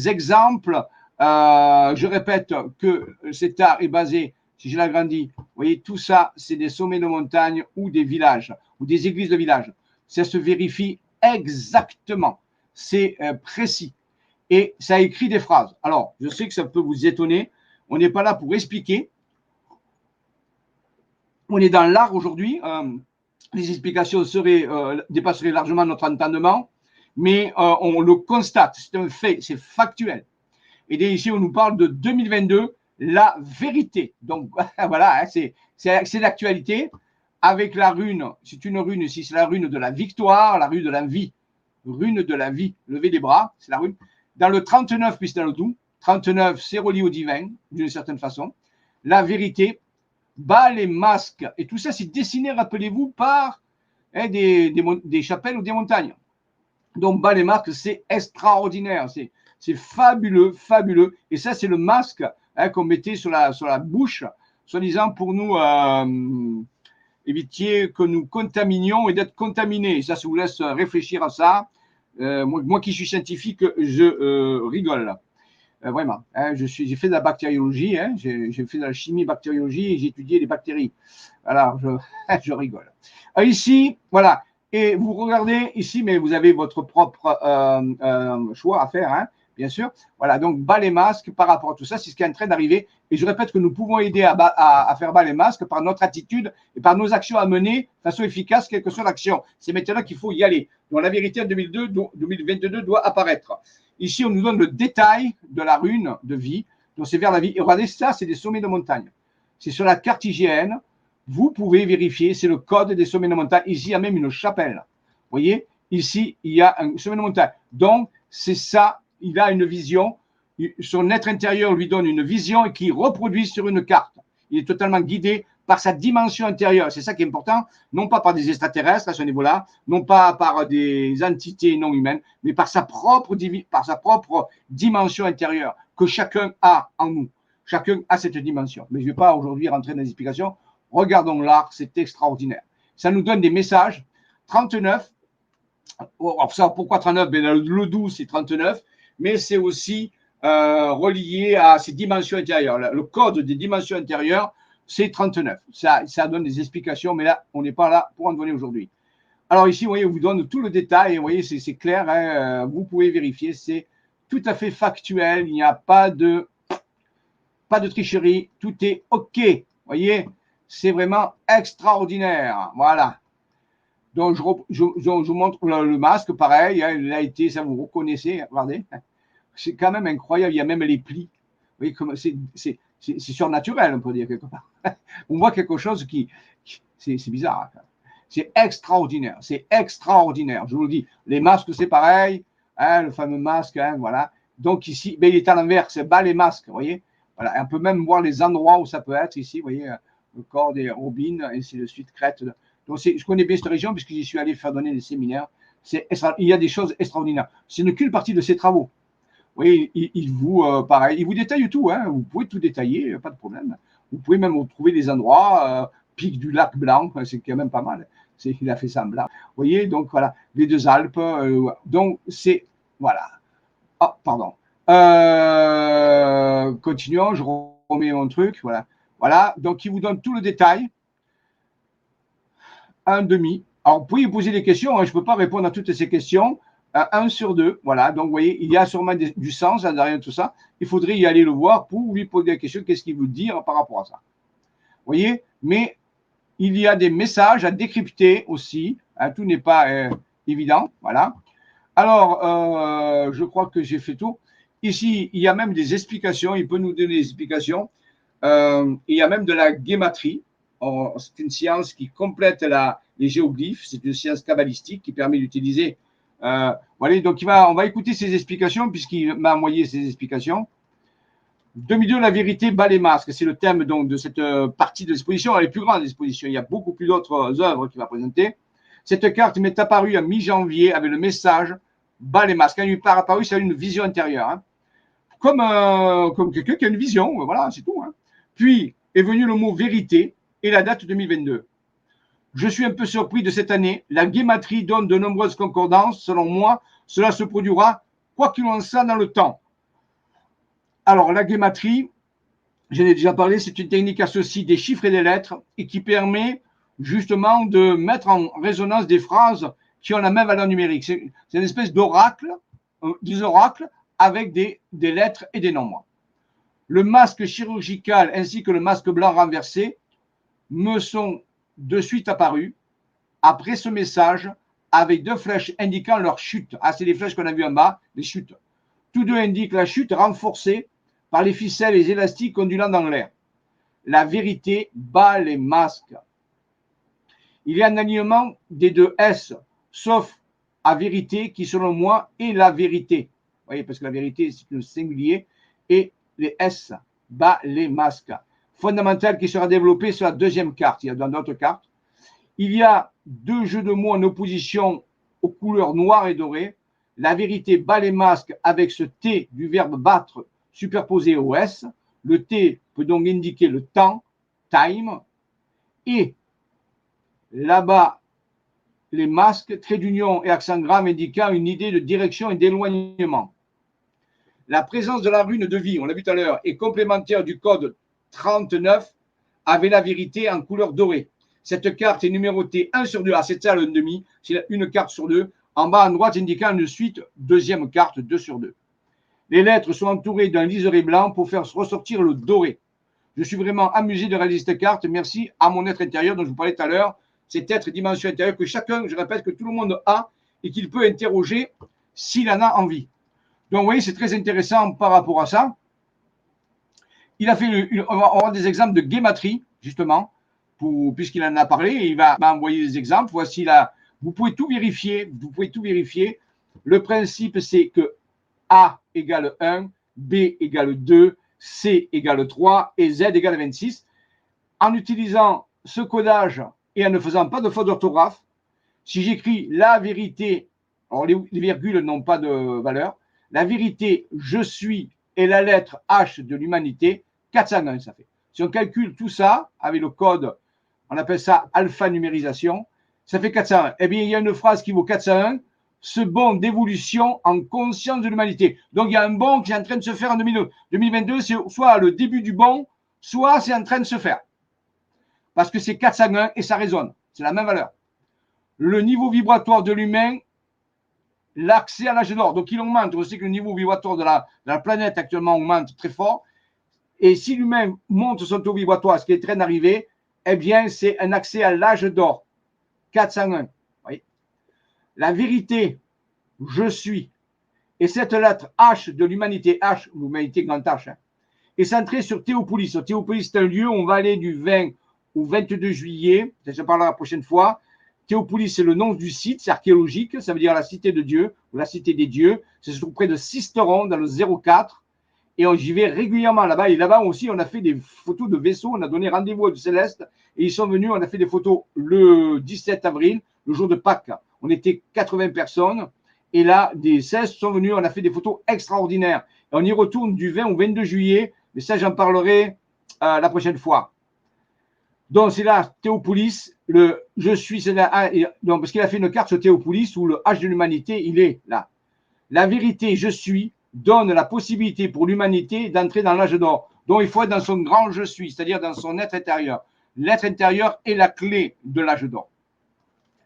exemples. Je répète que cet art est basé, si je l'agrandis, vous voyez, tout ça, c'est des sommets de montagne ou des villages, ou des églises de villages. Ça se vérifie exactement. C'est précis. Et ça écrit des phrases. Alors, je sais que ça peut vous étonner. On n'est pas là pour expliquer. On est dans l'art aujourd'hui. Les explications dépasseraient largement notre entendement, mais on le constate. C'est un fait, c'est factuel. Et ici, on nous parle de 2022, la vérité. Donc, voilà, hein, c'est l'actualité. Avec la rune, c'est une rune ici, c'est la rune de la victoire, la rune de la vie. Rune de la vie, lever les bras, c'est la rune. Dans le 39, puis c'est dans le tout. 39, c'est relié au divin, d'une certaine façon. La vérité, bas les masques. Et tout ça, c'est dessiné, rappelez-vous, par des chapelles ou des montagnes. Donc, bas les masques, c'est extraordinaire. C'est fabuleux, fabuleux. Et ça, c'est le masque qu'on mettait sur la bouche, soi-disant pour nous éviter que nous contaminions et d'être contaminés. Ça vous laisse réfléchir à ça. Moi qui suis scientifique, je rigole. Vraiment, hein, j'ai fait de la bactériologie, hein, j'ai fait de la chimie bactériologie et j'ai étudié les bactéries. Alors, je rigole. Ici, voilà. Et vous regardez ici, mais vous avez votre propre choix à faire, hein, bien sûr. Voilà, donc bas les masques par rapport à tout ça, c'est ce qui est en train d'arriver. Et je répète que nous pouvons aider à faire bas les masques par notre attitude et par nos actions à mener de façon efficace, quelle que soit l'action. C'est maintenant qu'il faut y aller. Donc la vérité en 2022 doit apparaître. Ici, on nous donne le détail de la rune de vie. Donc c'est vers la vie. Et regardez, ça, c'est des sommets de montagne. C'est sur la carte IGN. Vous pouvez vérifier, c'est le code des sommets de montagne. Ici, il y a même une chapelle. Vous voyez, ici, il y a un sommet de montagne. Donc, c'est ça, il a une vision. Son être intérieur lui donne une vision et qui reproduit sur une carte. Il est totalement guidé par sa dimension intérieure. C'est ça qui est important, non pas par des extraterrestres à ce niveau-là, non pas par des entités non humaines, mais par sa propre dimension intérieure que chacun a en nous. Chacun a cette dimension. Mais je ne vais pas aujourd'hui rentrer dans les explications. Regardons l'art, c'est extraordinaire. Ça nous donne des messages. 39, pourquoi 39? Le 12, c'est 39, mais c'est aussi relié à ces dimensions intérieures. Le code des dimensions intérieures, c'est 39. Ça donne des explications, mais là, on n'est pas là pour en donner aujourd'hui. Alors ici, vous voyez, on vous donne tout le détail. Vous voyez, c'est clair. Hein, vous pouvez vérifier. C'est tout à fait factuel. Il n'y a pas de tricherie. Tout est OK. Vous voyez, c'est vraiment extraordinaire. Voilà. Donc, je vous montre le masque, pareil. Hein, il a été, ça vous reconnaissez. Regardez. C'est quand même incroyable. Il y a même les plis. Vous voyez, c'est surnaturel, on peut dire quelque part. On voit quelque chose c'est bizarre. C'est extraordinaire. C'est extraordinaire. Je vous le dis. Les masques, c'est pareil. Hein, le fameux masque, hein, voilà. Donc ici, il est à l'envers. C'est bas les masques, vous voyez. Voilà. On peut même voir les endroits où ça peut être ici. Vous voyez, le corps des robines, et ainsi de suite, Crète. Donc, je connais bien cette région puisque j'y suis allé faire donner des séminaires. Il y a des choses extraordinaires. Ce n'est qu'une partie de ses travaux. Oui, il vous, pareil, il vous détaille tout. Hein. Vous pouvez tout détailler, pas de problème. Vous pouvez même retrouver des endroits, pic du lac Blanc, c'est quand même pas mal. Il a fait ça en blanc. Vous voyez, donc voilà, les deux Alpes. Donc, c'est, voilà. Ah, pardon. Continuons, je remets mon truc. Voilà. Voilà, donc il vous donne tout le détail. Un demi. Alors, vous pouvez vous poser des questions. Hein. Je ne peux pas répondre à toutes ces questions. 1 sur 2, voilà. Donc, vous voyez, il y a sûrement du sens derrière tout ça. Il faudrait y aller le voir pour lui poser la question, qu'est-ce qu'il veut dire par rapport à ça. Vous voyez, mais il y a des messages à décrypter aussi. Hein, tout n'est pas évident, voilà. Alors, je crois que j'ai fait tout. Ici, il y a même des explications. Il peut nous donner des explications. Il y a même de la guématrie. C'est une science qui complète les géoglyphes. C'est une science kabbalistique qui permet d'utiliser. Voilà, donc on va écouter ses explications puisqu'il m'a envoyé ses explications. 2002, la vérité bat les masques. C'est le thème donc de cette partie de l'exposition. Elle est plus grande l'exposition. Il y a beaucoup plus d'autres œuvres qu'il va présenter. Cette carte m'est apparue à mi-janvier avec le message bat les masques. Quand il m'est apparu, c'est une vision intérieure. Hein. comme quelqu'un qui a une vision, voilà, c'est tout. Hein. Puis est venu le mot vérité et la date 2022. Je suis un peu surpris de cette année. La guématrie donne de nombreuses concordances. Selon moi, cela se produira quoi qu'il en soit dans le temps. Alors, la guématrie, j'en ai déjà parlé, c'est une technique qui associe des chiffres et des lettres et qui permet justement de mettre en résonance des phrases qui ont la même valeur numérique. C'est une espèce d'oracle, des oracles avec des lettres et des nombres. Le masque chirurgical ainsi que le masque blanc renversé me sont de suite apparus après ce message avec deux flèches indiquant leur chute. Ah, c'est les flèches qu'on a vues en bas, les chutes. Tous deux indiquent la chute renforcée par les ficelles et les élastiques ondulant dans l'air. La vérité bat les masques. Il y a un alignement des deux S, sauf à vérité qui, selon moi, est la vérité. Vous voyez, parce que la vérité, c'est le singulier, et les S bat les masques. Fondamental qui sera développé sur la deuxième carte. Il y a dans d'autres cartes. Il y a deux jeux de mots en opposition aux couleurs noires et dorées. La vérité bat les masques avec ce T du verbe battre superposé au S. Le T peut donc indiquer le temps, time, et là-bas, les masques, trait d'union et accent grave indiquant une idée de direction et d'éloignement. La présence de la rune de vie, on l'a vu tout à l'heure, est complémentaire du code 39 avec la vérité en couleur dorée. Cette carte est numérotée 1 sur 2. Ah, c'est ça le demi, c'est une carte sur 2. En bas à droite, indiquant une suite, deuxième carte, 2 sur 2. Les lettres sont entourées d'un liseré blanc pour faire ressortir le doré. Je suis vraiment amusé de réaliser cette carte. Merci à mon être intérieur dont je vous parlais tout à l'heure. Cet être dimension intérieure que chacun, je répète, que tout le monde a et qu'il peut interroger s'il en a envie. Donc, vous voyez, c'est très intéressant par rapport à ça. Il a fait, on va avoir des exemples de guématrie, justement, puisqu'il en a parlé, et il va m'envoyer des exemples. Voici là, vous pouvez tout vérifier, Le principe, c'est que A égale 1, B égale 2, C égale 3 et Z égale 26. En utilisant ce codage et en ne faisant pas de faute d'orthographe, si j'écris la vérité, alors les virgules n'ont pas de valeur, la vérité, je suis, et la lettre H de l'humanité, 401, ça fait. Si on calcule tout ça avec le code, on appelle ça alphanumérisation, ça fait 401. Eh bien, il y a une phrase qui vaut 401, ce bond d'évolution en conscience de l'humanité. Donc, il y a un bond qui est en train de se faire en 2022, c'est soit le début du bond, soit c'est en train de se faire. Parce que c'est 401 et ça résonne. C'est la même valeur. Le niveau vibratoire de l'humain, l'accès à l'âge d'or. Donc, il augmente. On sait que le niveau vibratoire de la planète actuellement augmente très fort. Et si l'humain monte son taux vibratoire, ce qui est en train d'arriver, eh bien, c'est un accès à l'âge d'or. 401. Oui. La vérité, je suis. Et cette lettre H de l'humanité, H, l'humanité grand H, hein, est centrée sur Théopolis. Théopolis, c'est un lieu où on va aller du 20 au 22 juillet. Je parlerai la prochaine fois. Théopolis, c'est le nom du site, c'est archéologique, ça veut dire la cité de Dieu, ou la cité des dieux. C'est surtout près de Sisteron, dans le 04. Et j'y vais régulièrement là-bas. Et là-bas aussi, on a fait des photos de vaisseaux. On a donné rendez-vous à Céleste. Et ils sont venus, on a fait des photos le 17 avril, le jour de Pâques. On était 80 personnes. Et là, des 16 sont venus, on a fait des photos extraordinaires. Et on y retourne du 20 au 22 juillet. Mais ça, j'en parlerai la prochaine fois. Donc, c'est là, Théopolis, je suis, c'est là, donc, parce qu'il a fait une carte sur Théopolis où le H de l'humanité, il est là. La vérité, je suis, donne la possibilité pour l'humanité d'entrer dans l'âge d'or. Donc, il faut être dans son grand je suis, c'est-à-dire dans son être intérieur. L'être intérieur est la clé de l'âge d'or.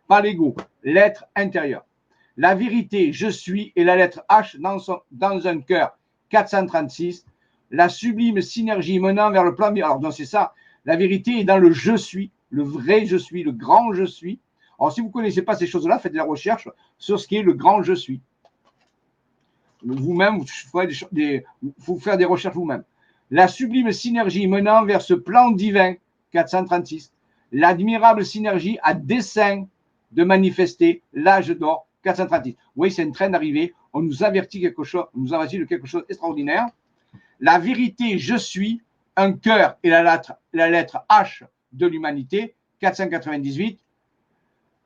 Pas l'ego, l'être intérieur. La vérité, je suis, et la lettre H dans un cœur. 436. La sublime synergie menant vers le plan. Alors, donc, c'est ça. La vérité est dans le je suis, le vrai je suis, le grand je suis. Alors, si vous ne connaissez pas ces choses-là, faites de la recherche sur ce qui est le grand je suis. Vous-même, vous faire des recherches vous-même. La sublime synergie menant vers ce plan divin, 436. L'admirable synergie à dessein de manifester l'âge d'or, 436. Oui, c'est en train d'arriver. On nous avertit quelque chose, on nous avertit de quelque chose d'extraordinaire. La vérité, je suis, un cœur et la lettre H de l'humanité, 498.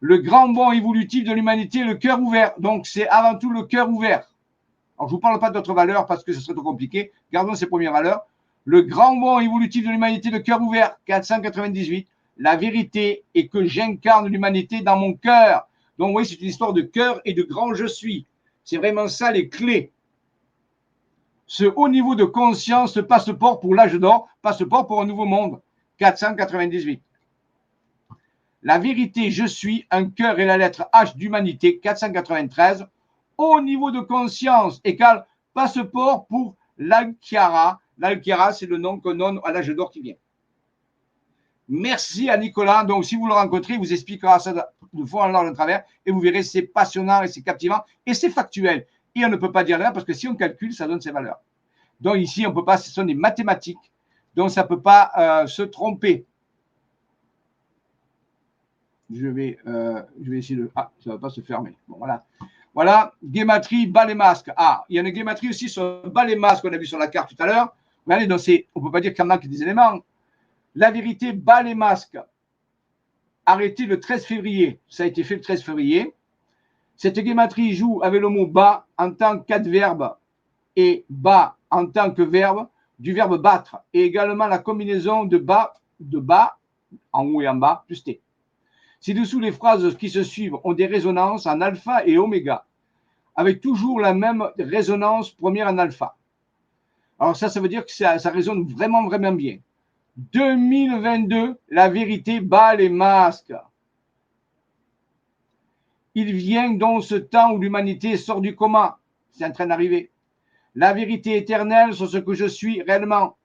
Le grand bond évolutif de l'humanité, le cœur ouvert. Donc, c'est avant tout le cœur ouvert. Alors, je ne vous parle pas d'autres valeurs parce que ce serait trop compliqué. Gardons ces premières valeurs. Le grand bond évolutif de l'humanité, le cœur ouvert, 498. La vérité est que j'incarne l'humanité dans mon cœur. Donc, vous voyez, c'est une histoire de cœur et de grand je suis. C'est vraiment ça les clés. Ce haut niveau de conscience, ce passeport pour l'âge d'or, passeport pour un nouveau monde, 498. La vérité, je suis, un cœur et la lettre H d'humanité, 493. Haut niveau de conscience égale passeport pour l'Alkiara. L'Alkiara, c'est le nom qu'on donne à l'âge d'or qui vient. Merci à Nicolas. Donc, si vous le rencontrez, il vous expliquera ça de fond en large de travers et vous verrez, c'est passionnant et c'est captivant et c'est factuel. Et on ne peut pas dire rien parce que si on calcule, ça donne ses valeurs. Donc, ici, on ne peut pas, ce sont des mathématiques. Donc, ça ne peut pas se tromper. Je vais essayer de. Ah, ça ne va pas se fermer. Bon, voilà. Voilà, guématrie, bas les masques. Ah, il y a une guématrie aussi sur bas les masques qu'on a vu sur la carte tout à l'heure. Regardez, donc on ne peut pas dire qu'il manque des éléments. La vérité, bas les masques. Arrêté le 13 février. Ça a été fait le 13 février. Cette guématrie joue avec le mot bas en tant qu'adverbe et bas en tant que verbe du verbe battre et également la combinaison de bas, en haut et en bas, plus T. Ci-dessous, les phrases qui se suivent ont des résonances en alpha et oméga, avec toujours la même résonance première en alpha. Alors ça veut dire que ça résonne vraiment, vraiment bien. 2022, la vérité bat les masques. Il vient donc ce temps où l'humanité sort du coma. C'est en train d'arriver. La vérité éternelle sur ce que je suis réellement.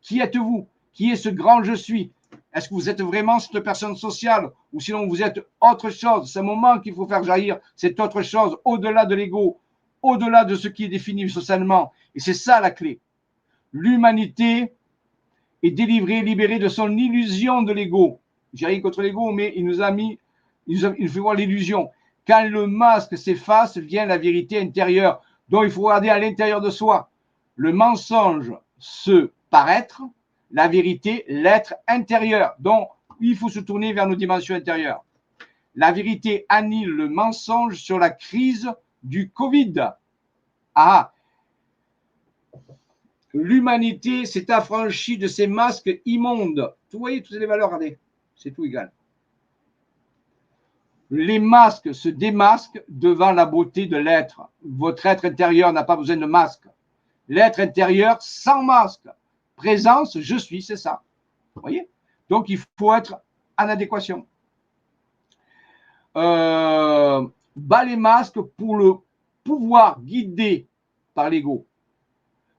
Qui êtes-vous? Qui est ce grand je suis? Est-ce que vous êtes vraiment cette personne sociale ou sinon vous êtes autre chose? C'est un moment qu'il faut faire jaillir cette autre chose au-delà de l'ego, au-delà de ce qui est défini socialement. Et c'est ça la clé. L'humanité est délivrée, libérée de son illusion de l'ego. J'ai rien contre l'ego, mais il nous a mis, il fait voir l'illusion. Quand le masque s'efface, vient la vérité intérieure. Donc il faut regarder à l'intérieur de soi. Le mensonge se paraître, la vérité, l'être intérieur. Donc, il faut se tourner vers nos dimensions intérieures. La vérité annule le mensonge sur la crise du Covid. Ah, l'humanité s'est affranchie de ces masques immondes. Vous voyez, toutes les valeurs, regardez, c'est tout égal. Les masques se démasquent devant la beauté de l'être. Votre être intérieur n'a pas besoin de masque. L'être intérieur sans masque. Présence, je suis, c'est ça. Vous voyez? Donc, il faut être en adéquation. Bas les masques pour le pouvoir guidé par l'ego.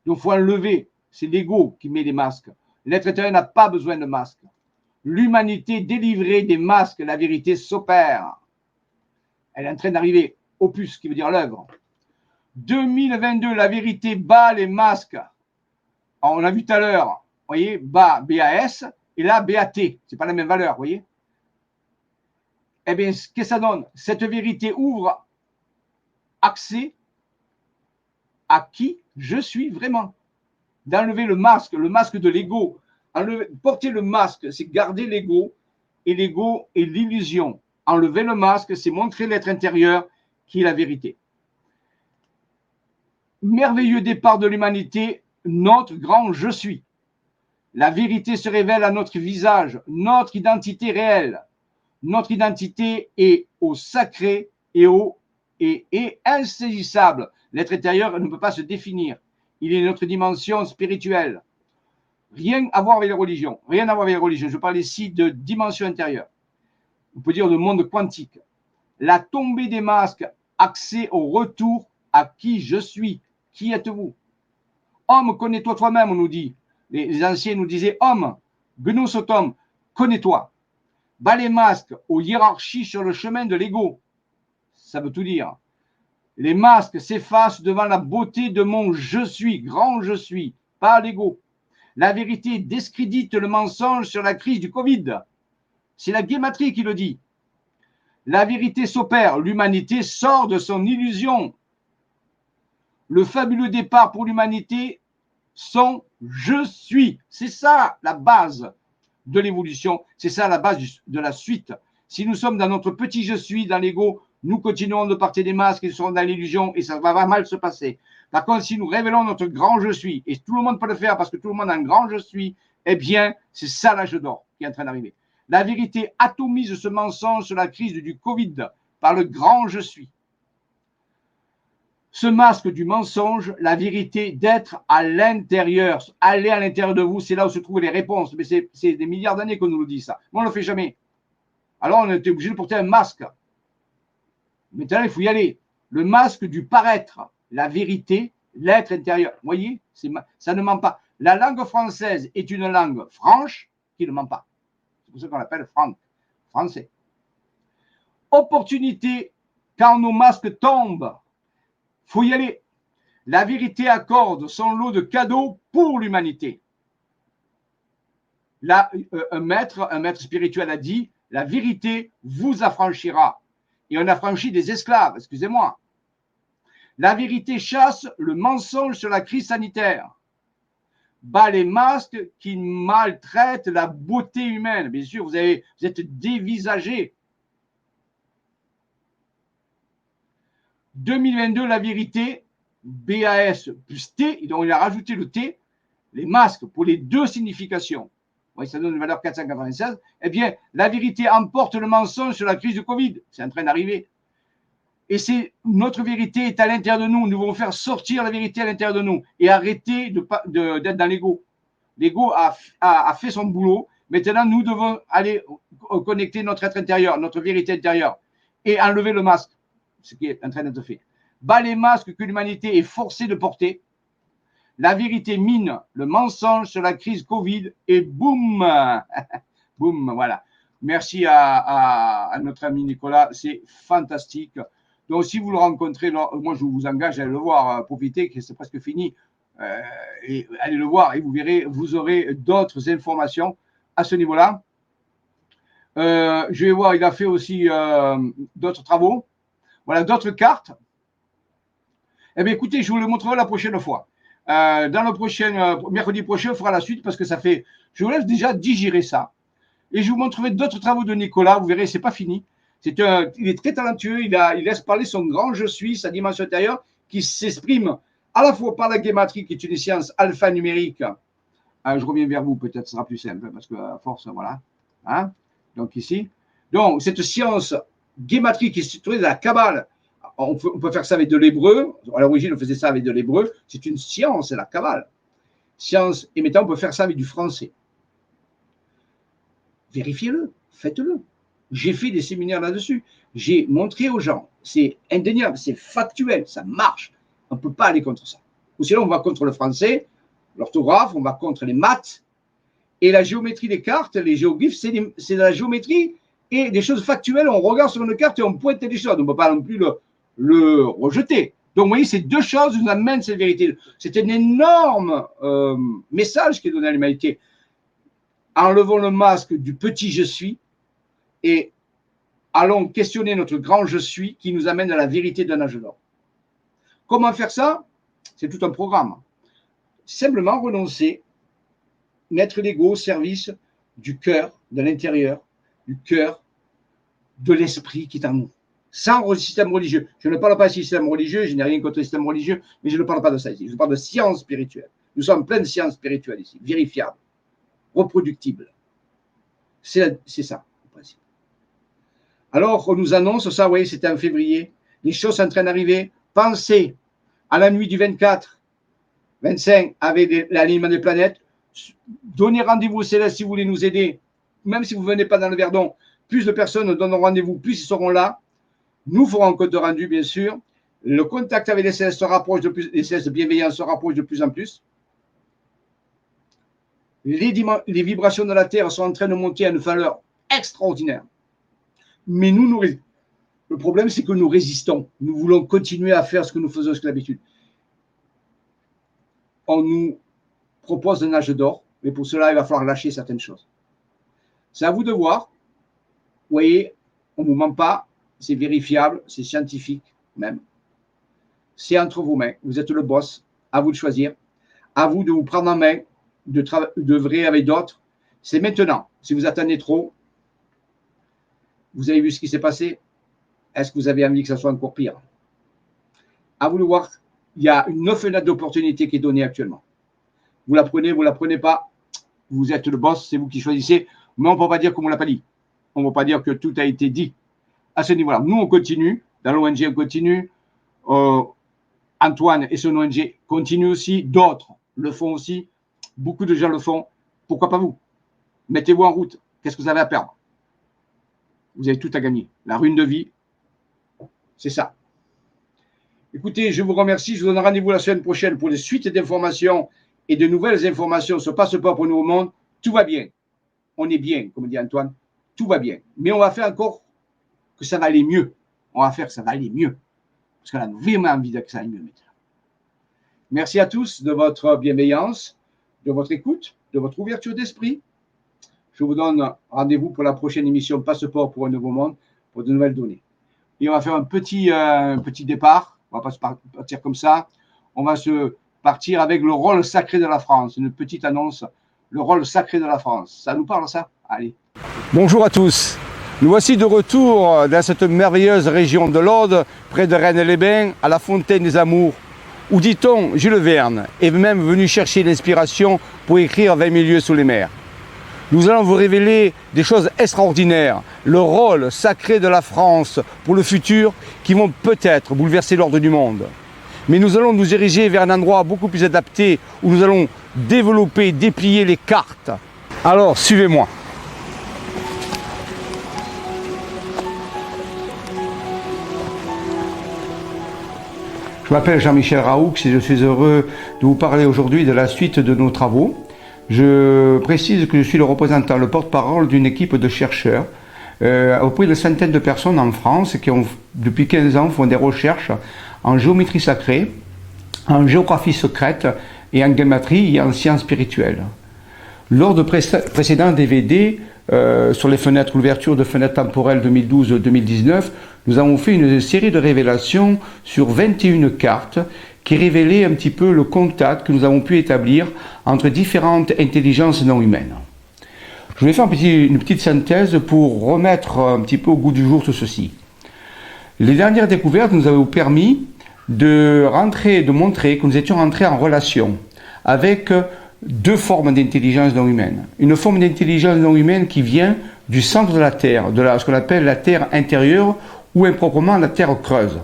Donc, il faut enlever. C'est l'ego qui met les masques. L'être intérieur n'a pas besoin de masque. L'humanité délivrée des masques, la vérité s'opère. Elle est en train d'arriver. Opus, qui veut dire l'œuvre. 2022, la vérité bat les masques. Alors, on l'a vu tout à l'heure, vous voyez, bas, BAS, et là, BAT. Ce n'est pas la même valeur, vous voyez. Eh bien, qu'est-ce que ça donne? Cette vérité ouvre accès à qui je suis vraiment. D'enlever le masque de l'ego. Porter le masque, c'est garder l'ego, et l'ego est l'illusion. Enlever le masque, c'est montrer l'être intérieur qui est la vérité. Merveilleux départ de l'humanité, notre grand je suis. La vérité se révèle à notre visage, notre identité réelle. Notre identité est au sacré et insaisissable. L'être intérieur ne peut pas se définir. Il est notre dimension spirituelle. Rien à voir avec les religions. Rien à voir avec les religions. Je parle ici de dimension intérieure. On peut dire de monde quantique. La tombée des masques, accès au retour à qui je suis. Qui êtes-vous? Homme, connais-toi toi-même, on nous dit. Les anciens nous disaient, homme, gnosotom, connais-toi. Bas les masques aux hiérarchies sur le chemin de l'ego. Ça veut tout dire. Les masques s'effacent devant la beauté de mon je suis, grand je suis, pas l'ego. La vérité discrédite le mensonge sur la crise du Covid. C'est la guématrie qui le dit. La vérité s'opère, l'humanité sort de son illusion. Le fabuleux départ pour l'humanité, son je suis. C'est ça la base de l'évolution. C'est ça la base de la suite. Si nous sommes dans notre petit je suis, dans l'ego, Nous continuons de porter des masques et serons dans l'illusion et ça va mal se passer. Par contre, si nous révélons notre grand je suis, et tout le monde peut le faire parce que tout le monde a un grand je suis, eh bien, c'est ça l'âge d'or qui est en train d'arriver. La vérité atomise ce mensonge sur la crise du Covid par le grand je suis. Ce masque du mensonge, la vérité d'être à l'intérieur, aller à l'intérieur de vous, c'est là où se trouvent les réponses. Mais c'est des milliards d'années qu'on nous le dit ça. Mais on ne le fait jamais. Alors on était obligé de porter un masque. Maintenant, il faut y aller. Le masque du paraître, la vérité, l'être intérieur. Vous voyez, ça ne ment pas. La langue française est une langue franche qui ne ment pas. C'est pour ça qu'on l'appelle français. Opportunité, quand nos masques tombent, il faut y aller. La vérité accorde son lot de cadeaux pour l'humanité. Là, un maître spirituel a dit, la vérité vous affranchira. Et on affranchit des esclaves, excusez-moi. La vérité chasse le mensonge sur la crise sanitaire. Bat les masques qui maltraitent la beauté humaine. Bien sûr, vous êtes dévisagé. 2022, la vérité, BAS plus T, donc il a rajouté le T, les masques pour les deux significations. Oui, ça donne une valeur 496. Eh bien, la vérité emporte le mensonge sur la crise du Covid. C'est en train d'arriver. Et notre vérité est à l'intérieur de nous. Nous devons faire sortir la vérité à l'intérieur de nous et arrêter d'être dans l'ego. L'ego a fait son boulot. Maintenant, nous devons aller connecter notre être intérieur, notre vérité intérieure et enlever le masque, ce qui est en train d'être fait. Bas les masques que l'humanité est forcée de porter. La vérité mine le mensonge sur la crise Covid et boum, boum, voilà. Merci à notre ami Nicolas, c'est fantastique. Donc, si vous le rencontrez, moi, je vous engage à aller le voir, profitez, que c'est presque fini, et allez le voir et vous verrez, vous aurez d'autres informations à ce niveau-là. Je vais voir, il a fait aussi d'autres travaux. Voilà, d'autres cartes. Eh bien, écoutez, je vous le montrerai la prochaine fois. Dans le prochain, mercredi prochain, on fera la suite parce que ça fait, je vous laisse déjà digérer ça. Et je vous montrerai d'autres travaux de Nicolas, vous verrez, c'est pas fini. Il est très talentueux, il laisse parler son grand je suis, sa dimension intérieure, qui s'exprime à la fois par la guématrie, qui est une science alphanumérique. Je reviens vers vous, peut-être ce sera plus simple, parce que à force, voilà. Hein, donc ici. Donc, cette science guématrie qui est située dans la Kabbale, on peut faire ça avec de l'hébreu. À l'origine, on faisait ça avec de l'hébreu. C'est une science, c'est la Kabbale. Science, et maintenant, on peut faire ça avec du français. Vérifiez-le, faites-le. J'ai fait des séminaires là-dessus. J'ai montré aux gens. C'est indéniable, c'est factuel, ça marche. On ne peut pas aller contre ça. Ou sinon, on va contre le français, l'orthographe, on va contre les maths. Et la géométrie des cartes, les géoglyphes, c'est de la géométrie et des choses factuelles. On regarde sur une carte et on pointe des choses. On ne peut pas non plus le rejeter. Donc, vous voyez, ces deux choses nous amènent cette vérité. C'est un énorme message qui est donné à l'humanité. Enlevons le masque du petit je suis et allons questionner notre grand je suis qui nous amène à la vérité d'un âge d'or. Comment faire ça? C'est tout un programme. Simplement renoncer, mettre l'ego au service du cœur, de l'intérieur, du cœur, de l'esprit qui est en nous. Sans système religieux. Je ne parle pas de système religieux, je n'ai rien contre le système religieux, mais je ne parle pas de ça ici. Je parle de science spirituelle. Nous sommes plein de sciences spirituelles ici, vérifiables, reproductibles. C'est ça, le principe. Alors, on nous annonce ça, oui, c'était en février. Les choses sont en train d'arriver. Pensez à la nuit du 24, 25, avec l'alignement des planètes. Donnez rendez-vous au Céleste si vous voulez nous aider. Même si vous ne venez pas dans le Verdon, plus de personnes donneront rendez-vous, plus ils seront là. Nous ferons un compte rendu, bien sûr. Le contact avec les Célestes se rapproche de plus, les Célestes bienveillants se rapprochent de plus en plus. Les vibrations de la Terre sont en train de monter à une valeur extraordinaire. Mais le problème, c'est que nous résistons. Nous voulons continuer à faire ce que nous faisons jusqu'à l'habitude. On nous propose un âge d'or, mais pour cela, il va falloir lâcher certaines choses. C'est à vous de voir. Vous voyez, on ne vous ment pas, c'est vérifiable, c'est scientifique même. C'est entre vos mains. Vous êtes le boss. À vous de choisir. À vous de vous prendre en main, d'œuvrer avec d'autres. C'est maintenant. Si vous attendez trop, vous avez vu ce qui s'est passé. Est-ce que vous avez envie que ça soit encore pire? À vous de voir, il y a une fenêtre d'opportunité qui est donnée actuellement. Vous la prenez pas, vous êtes le boss, c'est vous qui choisissez, mais on ne peut pas dire qu'on ne l'a pas dit. On ne peut pas dire que tout a été dit à ce niveau-là. Nous, on continue, dans l'ONG, on continue. Antoine et son ONG continuent aussi, d'autres le font aussi, beaucoup de gens le font. Pourquoi pas vous? Mettez-vous en route. Qu'est-ce que vous avez à perdre? Vous avez tout à gagner. La rune de vie, c'est ça. Écoutez, je vous remercie. Je vous donne rendez-vous la semaine prochaine pour des suites d'informations et de nouvelles informations sur Passeport pour le Nouveau Monde. Tout va bien. On est bien, comme dit Antoine. Tout va bien. Mais on va faire encore que ça va aller mieux. On va faire que ça va aller mieux. Parce qu'on a vraiment envie que ça aille mieux maintenant. Merci à tous de votre bienveillance, de votre écoute, de votre ouverture d'esprit. Je vous donne rendez-vous pour la prochaine émission Passeport pour un Nouveau Monde, pour de nouvelles données. Et on va faire un petit départ. On ne va pas se partir comme ça. On va se partir avec le rôle sacré de la France. Une petite annonce, le rôle sacré de la France. Ça nous parle, ça? Allez. Bonjour à tous. Nous voici de retour dans cette merveilleuse région de l'Aude, près de Rennes-les-Bains, à la Fontaine des Amours, où, dit-on, Jules Verne est même venu chercher l'inspiration pour écrire 20 000 lieues sous les mers. Nous allons vous révéler des choses extraordinaires, le rôle sacré de la France pour le futur, qui vont peut-être bouleverser l'ordre du monde. Mais nous allons nous diriger vers un endroit beaucoup plus adapté, où nous allons développer, déplier les cartes. Alors, suivez-moi. Je m'appelle Jean-Michel Raoux et je suis heureux de vous parler aujourd'hui de la suite de nos travaux. Je précise que je suis le représentant, le porte-parole d'une équipe de chercheurs auprès de centaines de personnes en France qui ont, depuis 15 ans, font des recherches en géométrie sacrée, en géographie secrète et en gématrie et en sciences spirituelles. Lors de précédents DVD sur les fenêtres, l'ouverture de fenêtres temporelles 2012-2019, nous avons fait une série de révélations sur 21 cartes qui révélaient un petit peu le contact que nous avons pu établir entre différentes intelligences non humaines. Je vais faire une petite synthèse pour remettre un petit peu au goût du jour tout ceci. Les dernières découvertes nous avaient permis de montrer que nous étions rentrés en relation avec deux formes d'intelligence non humaine. Une forme d'intelligence non humaine qui vient du centre de la Terre, ce qu'on appelle la Terre intérieure ou improprement la Terre creuse.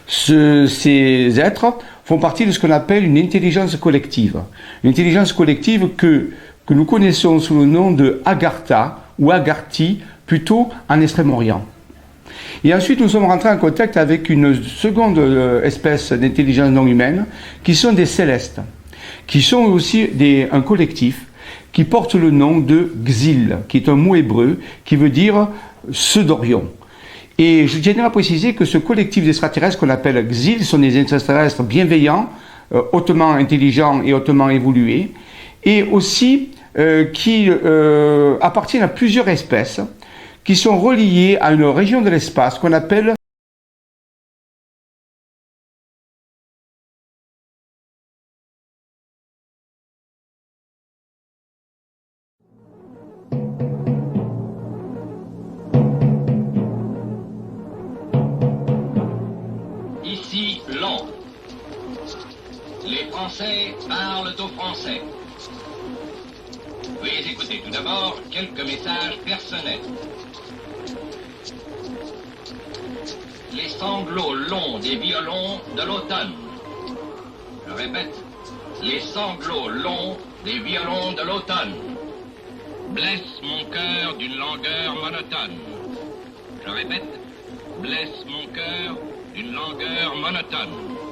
Ces êtres font partie de ce qu'on appelle une intelligence collective. Une intelligence collective que nous connaissons sous le nom de Agartha ou Agarthi, plutôt en Extrême-Orient. Et ensuite, nous sommes rentrés en contact avec une seconde espèce d'intelligence non humaine, qui sont des célestes, qui sont aussi un collectif qui porte le nom de Xil, qui est un mot hébreu qui veut dire ceux d'Orion. Et je tiens à préciser que ce collectif d'extraterrestres qu'on appelle Xil sont des extraterrestres bienveillants, hautement intelligents et hautement évolués, et aussi qui appartiennent à plusieurs espèces qui sont reliées à une région de l'espace qu'on appelle ici Londres. Les Français parlent aux Français. Veuillez écouter tout d'abord quelques messages personnels. Les sanglots longs des violons de l'automne. Je répète, les sanglots longs des violons de l'automne blessent mon cœur d'une langueur monotone. Je répète, blessent mon cœur d'une langueur monotone.